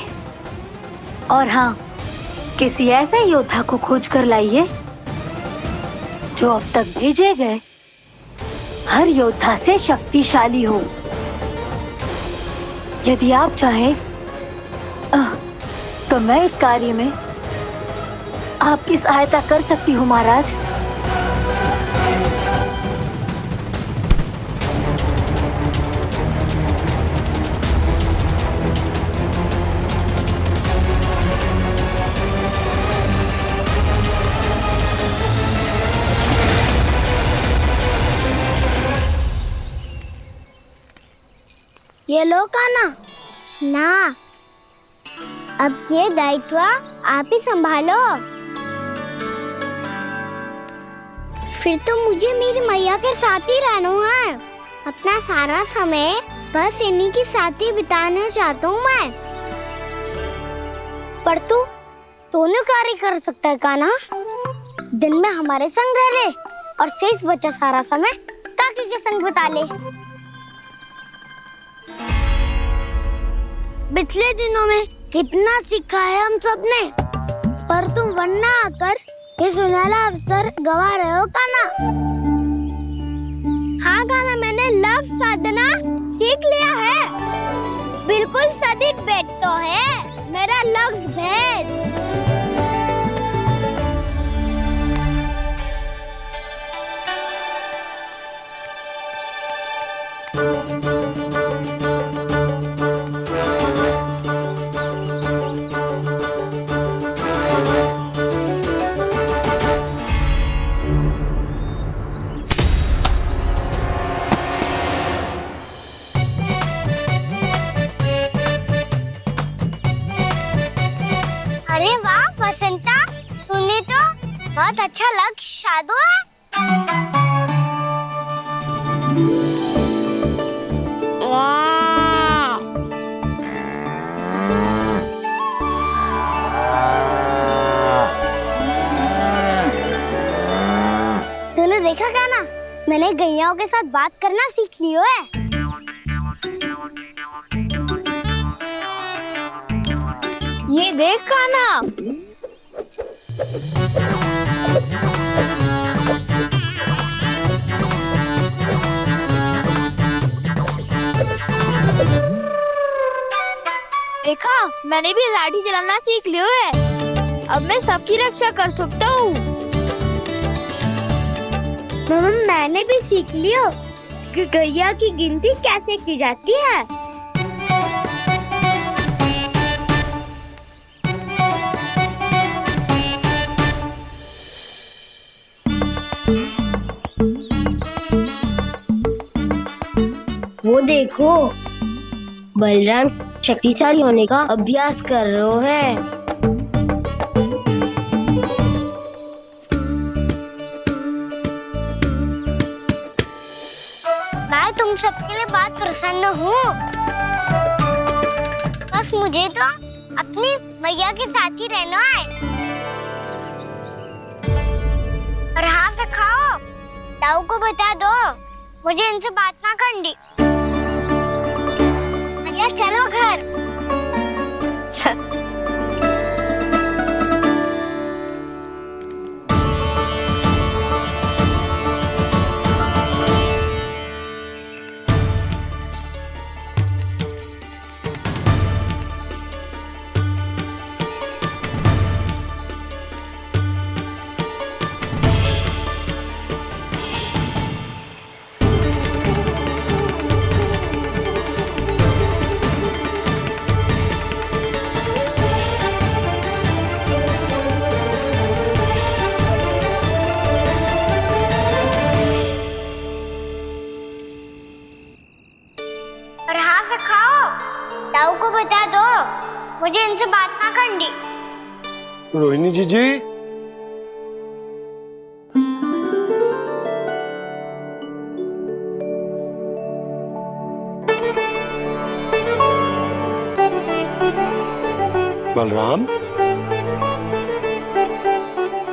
और हाँ, किसी ऐसे योद्धा को खोज कर लाइए जो अब तक भेजे गए हर योद्धा से शक्तिशाली हो। यदि आप चाहें तो मैं इस कार्य में आपकी सहायता कर सकती हूँ महाराज। ये लो कान्हा। ना, अब ये दायित्व आप ही संभालो। फिर तो मुझे मेरी मैया के साथ ही रहना है। अपना सारा समय बस इन्हीं के साथ ही बिताना चाहता हूँ मैं। पर तू दोनों कार्य कर सकता है कान्हा। दिन में हमारे संग रह ले और शेष बचा सारा समय काकी के संग बिता ले। पिछले दिनों में कितना सीखा है हम सब ने, पर तुम वरना आकर ये सुनहरा अवसर गवा रहे हो कान्हा। हाँ कान्हा, मैंने लक्ष्य साधना सीख लिया है। बिल्कुल सदित भेद तो है मेरा लक्ष्य भेद। अरे वाह बसंता, तूने तो बहुत अच्छा लक्ष्य साधा है। वाह, तूने देखा कान्हा, मैंने गैयाओं के साथ बात करना सीख लियो है। ये देख कान्हा, देखा मैंने भी लाठी चलाना सीख लियो है। अब मैं सबकी रक्षा कर सकता हूँ। मैंने भी सीख लियो कि गैया की गिनती कैसे की जाती है। वो देखो, बलराम शक्तिशाली होने का अभ्यास कर रहे हैं। मैं तुम सबके लिए बहुत प्रसन्न हूँ। बस मुझे तो अपनी मैया के साथ ही रहना है। और हाँ से खाओ, ताऊ को बता दो मुझे इनसे बात ना करनी। मैया चलो घर। और हाँ से खाओ, ताऊ को बता दो मुझे इनसे बात ना करनी। रोहिणी जी बलराम,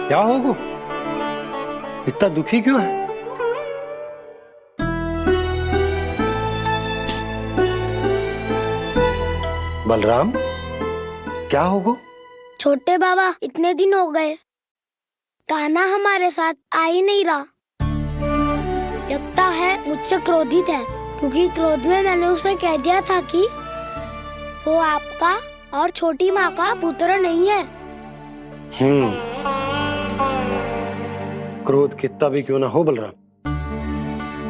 क्या होगा? इतना दुखी क्यों है? बलराम, क्या होगा? छोटे बाबा, इतने दिन हो गए, कान्हा हमारे साथ आ ही नहीं रहा। लगता है मुझसे क्रोधित है, क्योंकि क्रोध में मैंने उसे कह दिया था कि वो आपका और छोटी माँ का पुत्र नहीं है। क्रोध कितना भी क्यों ना हो बलराम,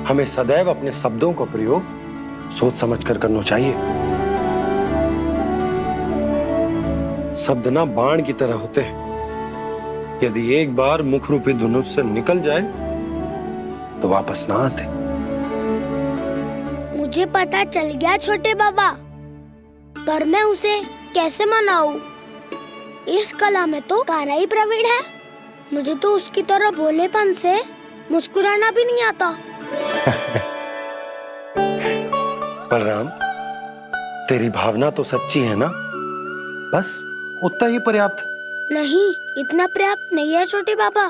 हमें सदैव अपने शब्दों का प्रयोग सोच समझ कर करना चाहिए। शब्द ना बाण की तरह होते हैं, यदि एक बार मुख रूपी धनुष से निकल जाए तो वापस ना आते। मुझे पता चल गया छोटे बाबा, पर मैं उसे कैसे मनाऊं? इस कला में तो कान्हा ही प्रवीण है। मुझे तो उसकी तरह भोलेपन से मुस्कुराना भी नहीं आता। बलराम, तेरी भावना तो सच्ची है ना, बस उतना ही पर्याप्त। नहीं, इतना पर्याप्त नहीं है छोटे बाबा।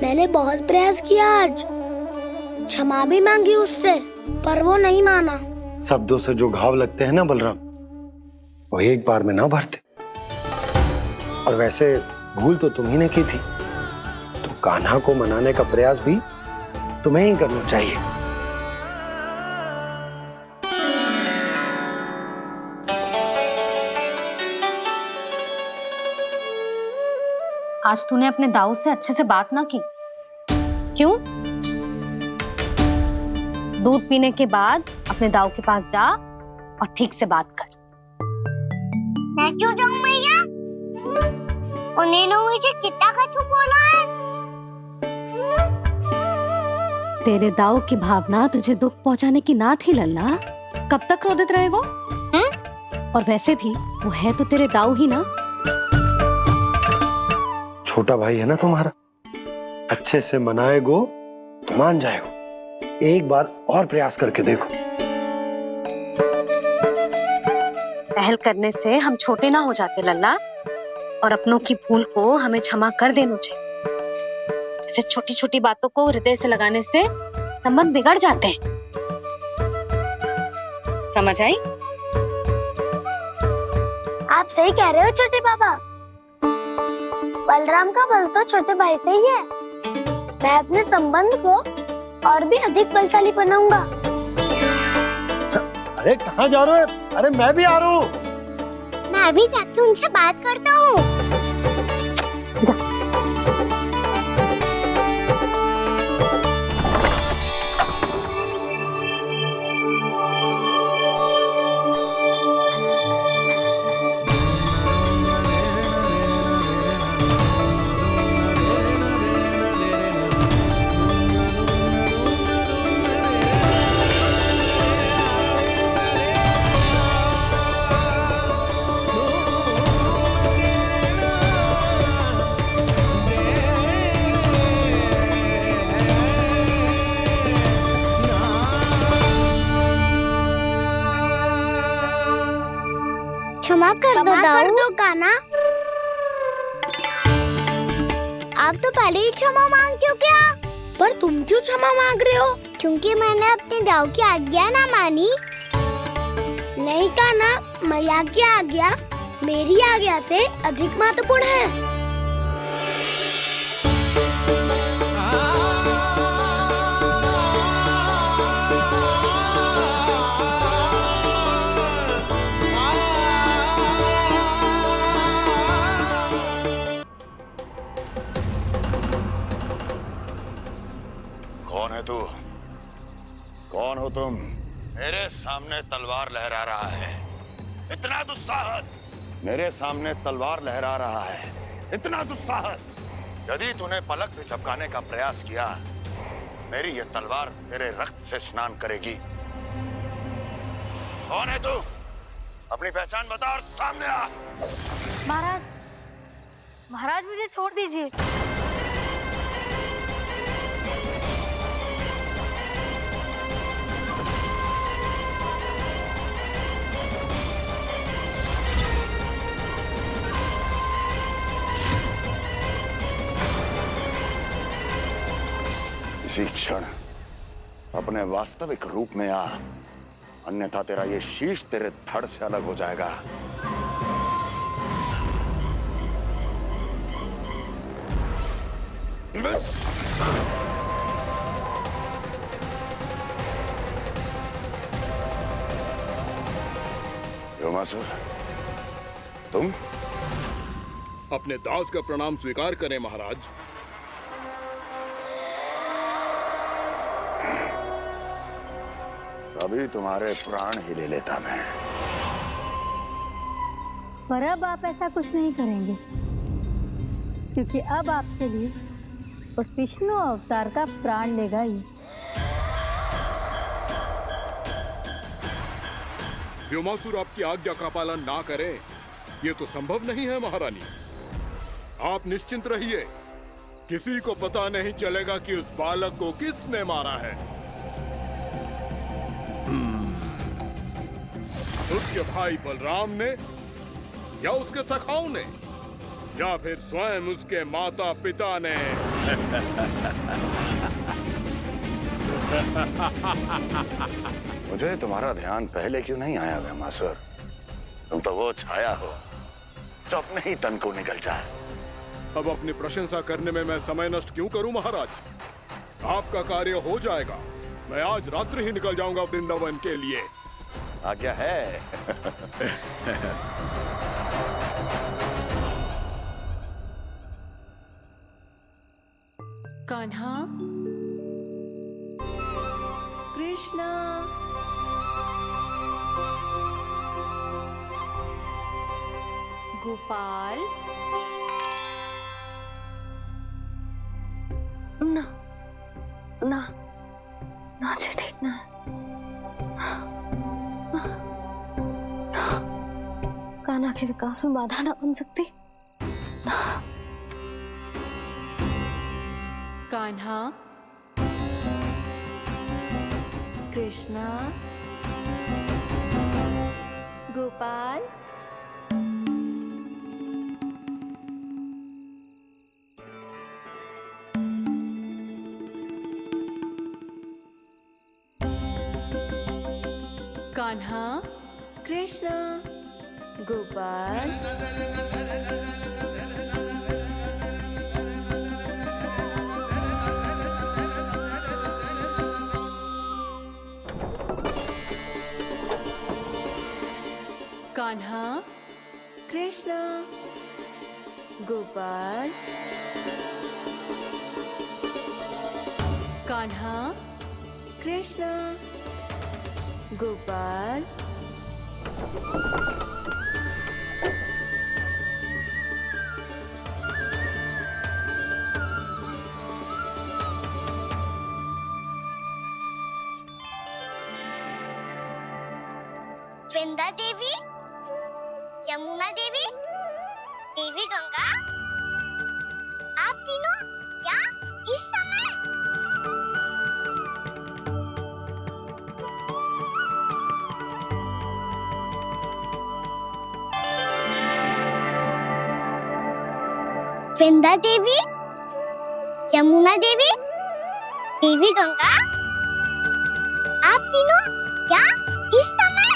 मैंने बहुत प्रयास किया आज, क्षमा भी मांगी उससे, पर वो नहीं माना। शब्दों से जो घाव लगते हैं ना बलराम, वो एक बार में ना भरते। और वैसे भूल तो तुम्ही ने की थी, तो कान्हा को मनाने का प्रयास भी तुम्हें ही करना चाहिए। आज तूने अपने दाऊ से अच्छे से बात ना की, क्यों? दूध पीने के बाद अपने दाऊ के पास जा और ठीक से बात कर। मैं क्यों जाऊं मैया? उन्होंने मुझे कितना कछु बोला है। तेरे दाऊ की भावना तुझे दुख पहुंचाने की ना थी लल्ला। कब तक क्रोधित रहेगो? और वैसे भी वो है तो तेरे दाऊ ही ना। छोटा भाई है ना तुम्हारा, अच्छे से मनाएगो तो मान जाएगो। एक बार और प्रयास करके देखो। पहल करने से हम छोटे ना हो जाते लल्ला, और अपनों की भूल को हमें क्षमा कर देना चाहिए। ऐसे छोटी छोटी बातों को हृदय से लगाने से संबंध बिगड़ जाते हैं। समझ आई? आप सही कह रहे हो छोटे बाबा। बलराम का बल तो छोटे भाई से ही है। मैं अपने संबंध को और भी अधिक बलशाली बनाऊंगा। अरे कहाँ जा रहे हो? अरे मैं भी आ रहा हूँ। मैं अभी जाके उनसे बात करता हूँ। क्षमा कर दो कान्हा। आप तो पहले ही क्षमा मांग चुके हो। पर तुम क्यों क्षमा मांग रहे हो? क्योंकि मैंने अपने दाऊ की आज्ञा ना मानी। नहीं कान्हा, मैया की आज्ञा मेरी आज्ञा से अधिक महत्वपूर्ण है। कौन है तू? कौन हो तुम? मेरे सामने तलवार लहरा रहा है, इतना दुस्साहस! मेरे सामने तलवार लहरा रहा है, इतना दुस्साहस! यदि तूने पलक भी झपकाने का प्रयास किया, मेरी ये तलवार तेरे रक्त से स्नान करेगी। कौन है तू? अपनी पहचान बता और सामने आ। महाराज, महाराज मुझे छोड़ दीजिए। इसी क्षण अपने वास्तविक रूप में आ, अन्यथा तेरा ये शीश तेरे धड़ से अलग हो जाएगा। योमासुर, तुम? अपने दास का प्रणाम स्वीकार करें महाराज। अभी तुम्हारे प्राण ही ले लेता मैं। पर अब आप ऐसा कुछ नहीं करेंगे, क्योंकि अब आपके लिए उस विष्णु अवतार का प्राण लेगा ही। व्योमासुर आपकी आज्ञा का पालन ना करे, ये तो संभव नहीं है महारानी। आप निश्चिंत रहिए, किसी को पता नहीं चलेगा कि उस बालक को किसने मारा है। उसके भाई बलराम ने, या उसके सखाओं ने, या फिर स्वयं उसके माता पिता ने। मुझे तुम्हारा ध्यान पहले क्यों नहीं आया व्योमासुर? तुम तो वो छाया हो जो अपने ही तन को निकल जाए। अब अपनी प्रशंसा करने में मैं समय नष्ट क्यों करूं महाराज? आपका कार्य हो जाएगा। मैं आज रात्रि ही निकल जाऊंगा वृंदावन के लिए। आज्ञा है। कान्हा, कृष्णा, गोपाल। ना ना ना जी, ठीक ना। कान्हा के विकास में बाधा ना बन सकती। कान्हा, कृष्णा, गोपाल। कान्हा, कृष्णा, गोपाल। कान्हा, कृष्णा, गोपाल। कान्हा, कृष्णा, गोपाल। वृंदा देवी, यमुना देवी, देवी गंगा, आप तीनों यहाँ इस समय? विंध्या देवी, यमुना देवी, देवी गंगा, आप तीनों क्या इस समय?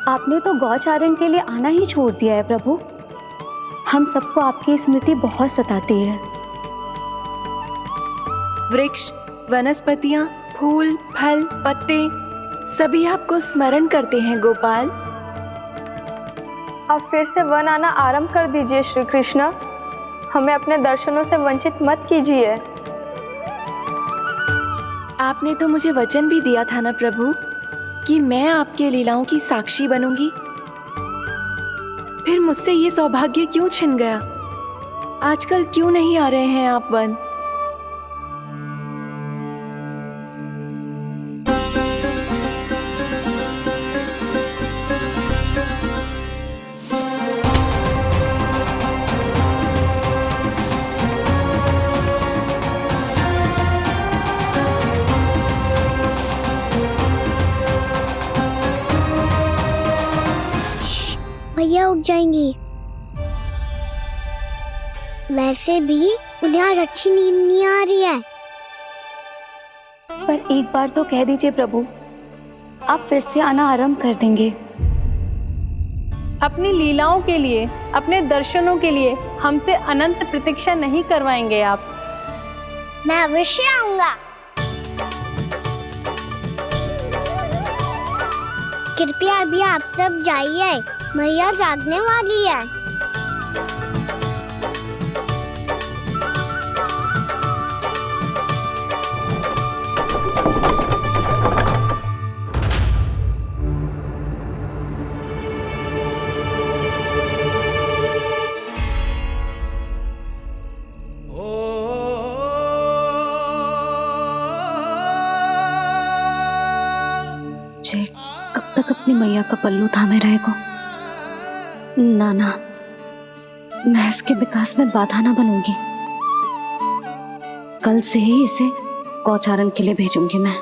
आपने तो गौचारण के लिए आना ही छोड़ दिया है प्रभु। हम सबको आपकी स्मृति बहुत सताती है। वृक्ष, वनस्पतियां, फूल, फल, पत्ते सभी आपको स्मरण करते हैं गोपाल। अब फिर से वन आना आरंभ कर दीजिए श्री कृष्ण। हमें अपने दर्शनों से वंचित मत कीजिए। आपने तो मुझे वचन भी दिया था ना प्रभु कि मैं आपके लीलाओं की साक्षी बनूंगी। फिर मुझसे ये सौभाग्य क्यों छिन गया? आजकल क्यों नहीं आ रहे हैं आप वन? भैया उठ जाएंगी। वैसे भी उन्हें आज अच्छी नींद नहीं आ रही है। पर एक बार तो कह दीजिए प्रभु, आप फिर से आना आरंभ कर देंगे। अपनी लीलाओं के लिए, अपने दर्शनों के लिए हमसे अनंत प्रतीक्षा नहीं करवाएंगे आप? मैं अवश्य आऊंगा। कृपया अभी आप सब जाइए, मैया जागने वाली है। जे कब तक अपनी मैया का पल्लू थामे रहेगा? ना ना, मैं इसके विकास में बाधा ना बनूंगी। कल से ही इसे गौचारण के लिए भेजूंगी मैं।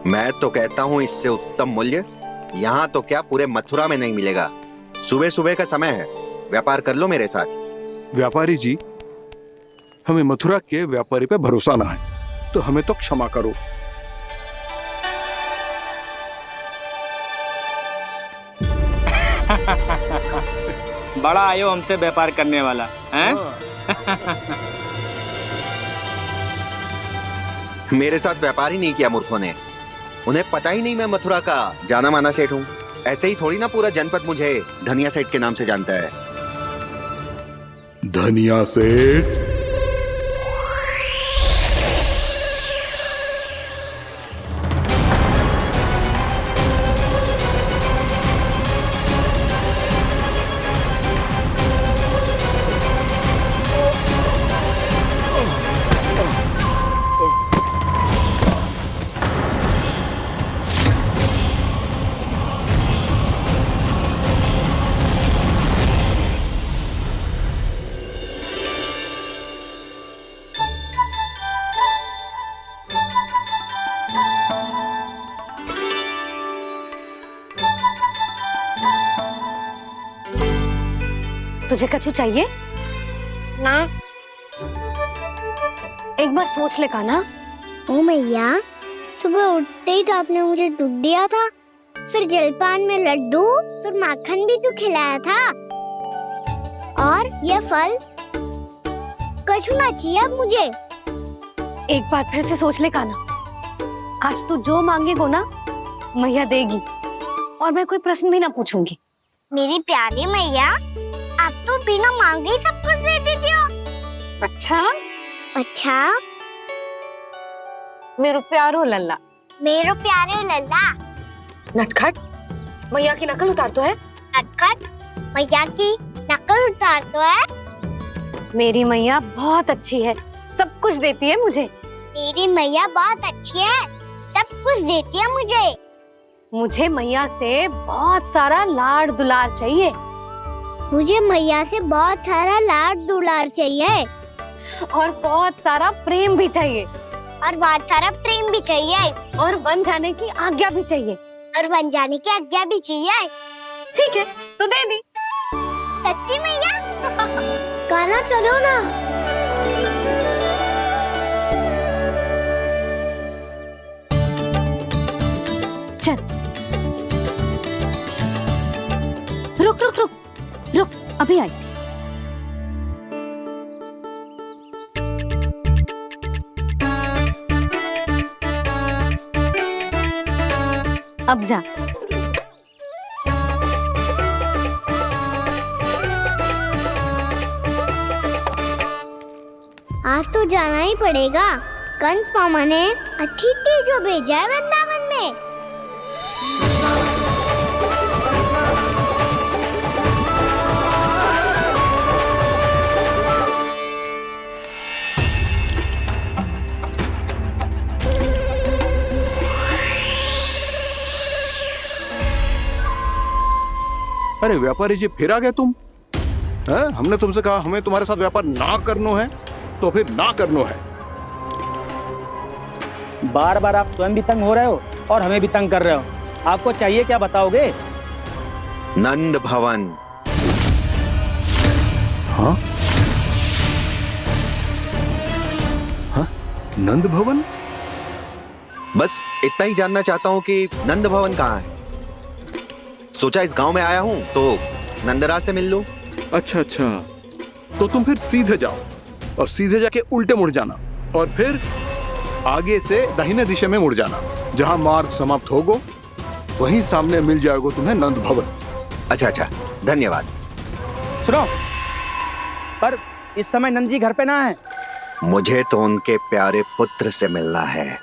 मैं तो कहता हूँ इससे उत्तम मूल्य यहाँ तो क्या पूरे मथुरा में नहीं मिलेगा। सुबह सुबह का समय है, व्यापार कर लो मेरे साथ। व्यापारी जी, हमें मथुरा के व्यापारी पे भरोसा ना है, तो हमें तो क्षमा करो। बड़ा आयो हमसे व्यापार करने वाला हैं? मेरे साथ व्यापार ही नहीं किया मूर्खों ने। उन्हें पता ही नहीं मैं मथुरा का जाना माना सेठ हूँ। ऐसे ही थोड़ी ना पूरा जनपद मुझे धनिया सेठ के नाम से जानता है। धनिया सेठ? तुझे कछु चाहिए? ना। एक बार सोच ले कान्हा। ओ मैया, सुबह उठते ही तो आपने मुझे दूध दिया था, फिर जलपान में लड्डू, फिर माखन भी तो खिलाया था। और ये फल कछु ना चाहिए अब मुझे। एक बार फिर से सोच ले कान्हा। आज तू जो मांगेगो ना, मैया देगी, और मैं कोई प्रश्न भी ना पूछूंगी। मेरी प्यारी मैया, आप तो बिना मांगे ही सब कुछ दे देती हो। अच्छा? अच्छा? मेरो प्यारो लल्ला। मेरो प्यारे लल्ला। नटखट, मैया की नकल उतार तो है। नटखट, मैया की नकल उतार तो है। मेरी मैया बहुत अच्छी है, सब कुछ देती है मुझे। मेरी मैया बहुत अच्छी है, सब कुछ देती है मुझे। मुझे मैया से बहुत सारा लाड़ दुलार चाहिए। मुझे मैया से बहुत सारा लाड दुलार चाहिए। और बहुत सारा प्रेम भी चाहिए। और बहुत सारा प्रेम भी चाहिए। और बन जाने की आज्ञा भी चाहिए। और बन जाने की आज्ञा भी चाहिए। ठीक है, तो दे दी। सच्ची मैया? गाना चलो ना। चल, रुक रुक रुक रुक, अभी आई। अब जा। आज तो जाना ही पड़ेगा। कंस मामा ने अतिथि जो भेजा है वृंदावन में। अरे व्यापारी जी, फिर आ गए तुम? हैं? हमने तुमसे कहा हमें तुम्हारे साथ व्यापार ना करनो है, तो फिर ना करनो है। बार बार आप स्वयं भी तंग हो रहे हो और हमें भी तंग कर रहे हो। आपको चाहिए क्या बताओगे? नंद भवन। हाँ? हाँ? नंद भवन? बस इतना ही जानना चाहता हूँ कि नंद भवन कहाँ है। सोचा इस गांव में आया हूँ तो नंदराज से मिल लूं। अच्छा अच्छा, तो तुम फिर सीधे जाओ और सीधे जाके उल्टे मुड़ जाना और फिर आगे से दाहिने दिशा में मुड़ जाना। जहां मार्ग समाप्त होगो वहीं सामने मिल जाएगा तुम्हें नंद भवन। अच्छा अच्छा, धन्यवाद। सुनो, पर इस समय नंद जी घर पे ना है। मुझे तो उनके प्यारे पुत्र से मिलना है।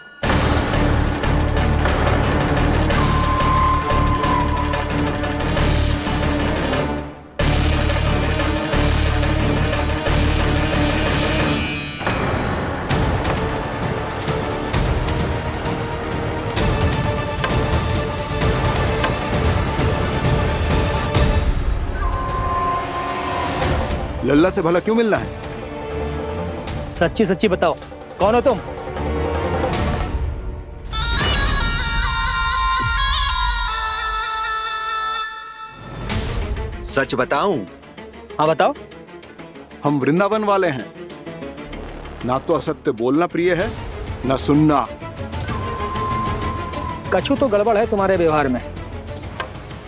लल्ला से भला क्यों मिलना है? सच्ची सच्ची बताओ, कौन हो तुम? सच बताऊं? हाँ बताओ। हम वृंदावन वाले हैं। ना तो असत्य बोलना प्रिय है, ना सुनना। कछु तो गड़बड़ है तुम्हारे व्यवहार में।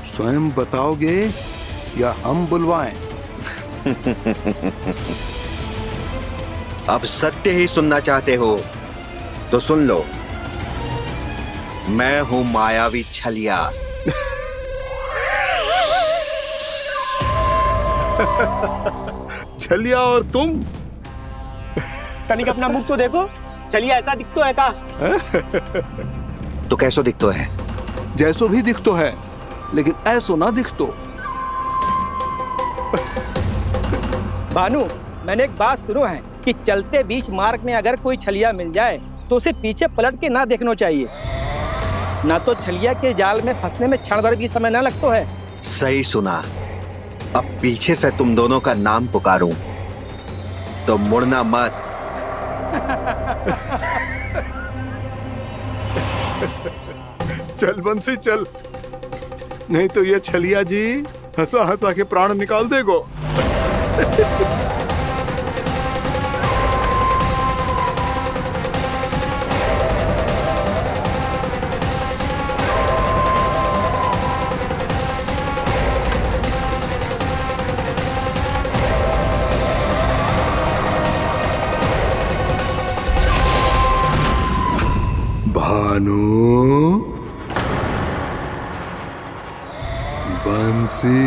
स्वयं बताओगे या हम बुलवाएं? अब सत्य ही सुनना चाहते हो तो सुन लो। मैं हूं मायावी छलिया। छलिया और तुम? कनिक अपना मुख तो देखो, छलिया ऐसा दिखतो है का? तो कैसो दिखतो है? जैसो भी दिखतो है, लेकिन ऐसो ना दिखतो। भानु, मैंने एक बात सुनो है कि चलते बीच मार्ग में अगर कोई छलिया मिल जाए तो उसे पीछे पलट के ना देखना चाहिए। ना तो छलिया के जाल में फंसने में क्षण भर भी समय ना लगता है। सही सुना। अब पीछे से तुम दोनों का नाम पुकारूं तो मुड़ना मत। चल बंसी चल, नहीं तो ये छलिया जी हंसा हंसा के प्राण निकाल देगो। भानु, बंसी।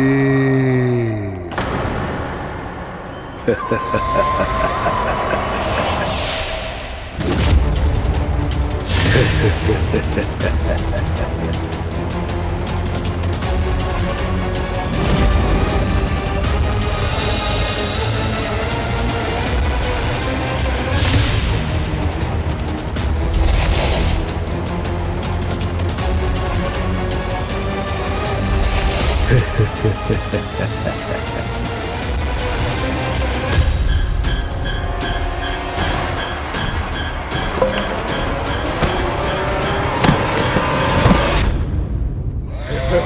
हाँ,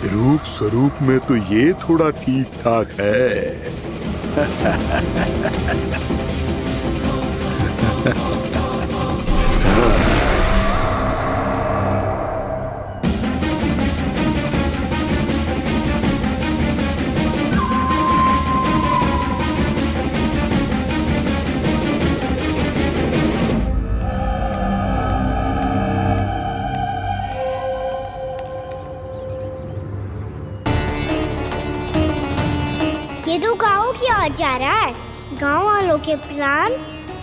रूप स्वरूप में तो ये थोड़ा ठीक ठाक है। ये तो गाँव की ओर जा रहा है। गाँव वालों के प्राण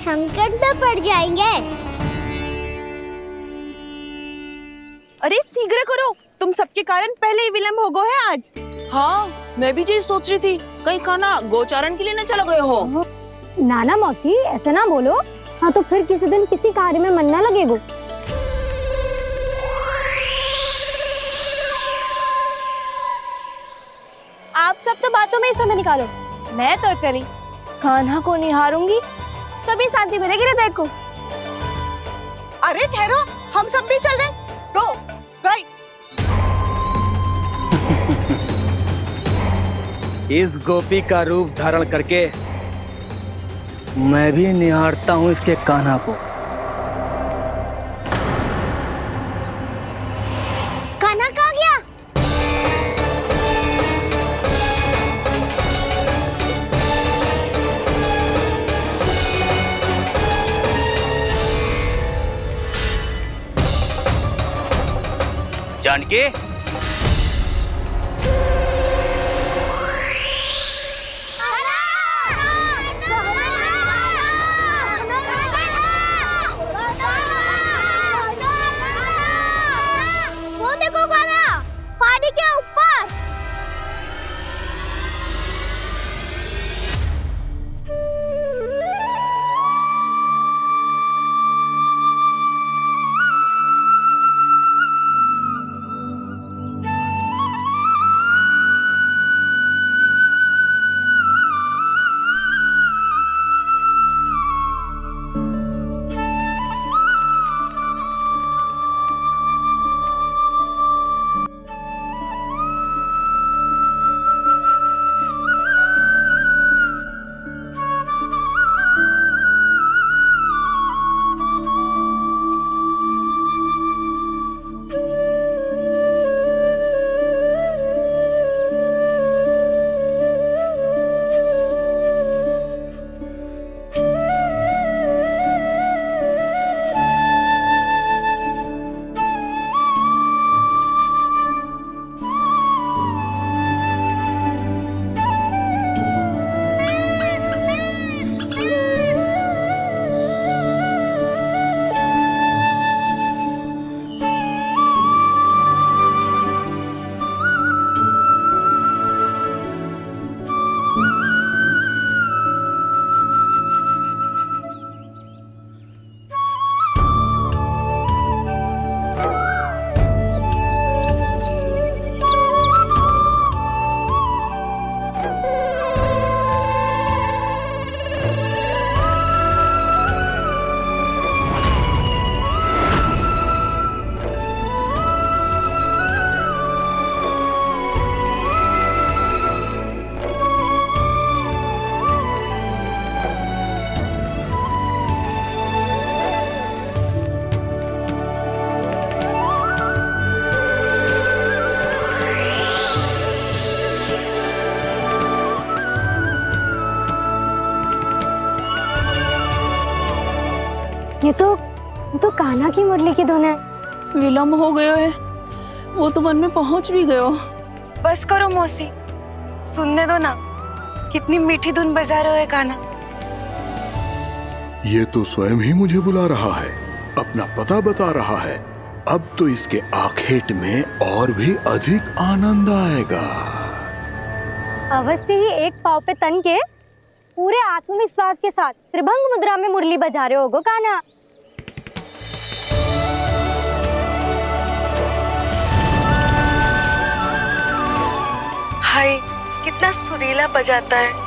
संकट में पड़ जाएंगे। अरे शीघ्र करो, तुम सबके कारण पहले ही विलंब हो गए है आज। हाँ, मैं भी यही सोच रही थी, कहीं खाना गोचारण के लिए न चला गए हो। नाना मौसी ऐसे ना बोलो। हाँ तो फिर किसी दिन किसी कार्य में मन ना लगेगा। आप सब तो बातों में ही समय निकालो। मैं तो चली कान्हा को निहारूंगी, तभी शांति मिलेगी हृदय को। अरे ठहरो, हम सब भी चल रहे हैं। गो, गई। इस गोपी का रूप धारण करके मैं भी निहारता हूँ इसके कान्हा को। कान्हा कहाँ गया? जानकी, वो देखो कान्हा, पहाड़ी के ऊपर। ये तो कान्हा की मुरली की धुन है। विलंब हो गयो है, वो तो वन में पहुंच भी गयो। बस करो मौसी, सुनने दो ना, कितनी मीठी धुन बजा रहे हो कान्हा। ये तो स्वयं ही मुझे बुला रहा है, अपना पता बता रहा है। अब तो इसके आखेट में और भी अधिक आनंद आएगा। अवश्य ही एक पाँव पे तन के पूरे आत्मविश्वास के साथ त्रिभंग मुद्रा में मुरली बजा रहे होगो कान्हा। हाय, कितना सुरीला बजाता है।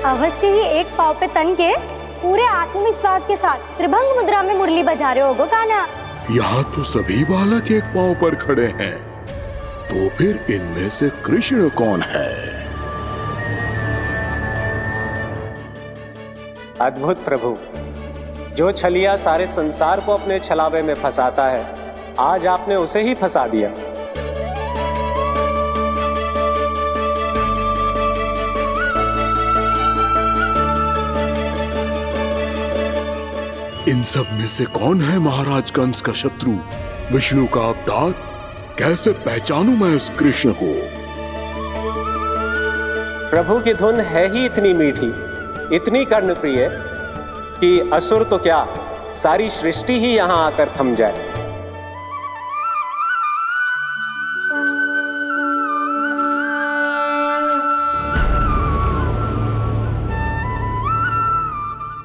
अवश्य ही एक पाव पे तन के पूरे आत्मविश्वास के साथ त्रिभंग मुद्रा में मुरली बजा रहे होगो कान्हा। यहाँ तो सभी बालक एक पांव पर खड़े हैं, तो फिर इनमें से कृष्ण कौन है? अद्भुत प्रभु, जो छलिया सारे संसार को अपने छलावे में फंसाता है, आज आपने उसे ही फंसा दिया। इन सब में से कौन है महाराज कंस का शत्रु, विष्णु का अवतार? कैसे पहचानूं मैं उस कृष्ण को? प्रभु की धुन है ही इतनी मीठी, इतनी कर्णप्रिय कि असुर तो क्या, सारी सृष्टि ही यहां आकर थम जाए।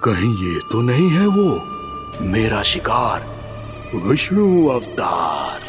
कहीं ये तो नहीं है वो मेरा शिकार, विष्णु अवतार?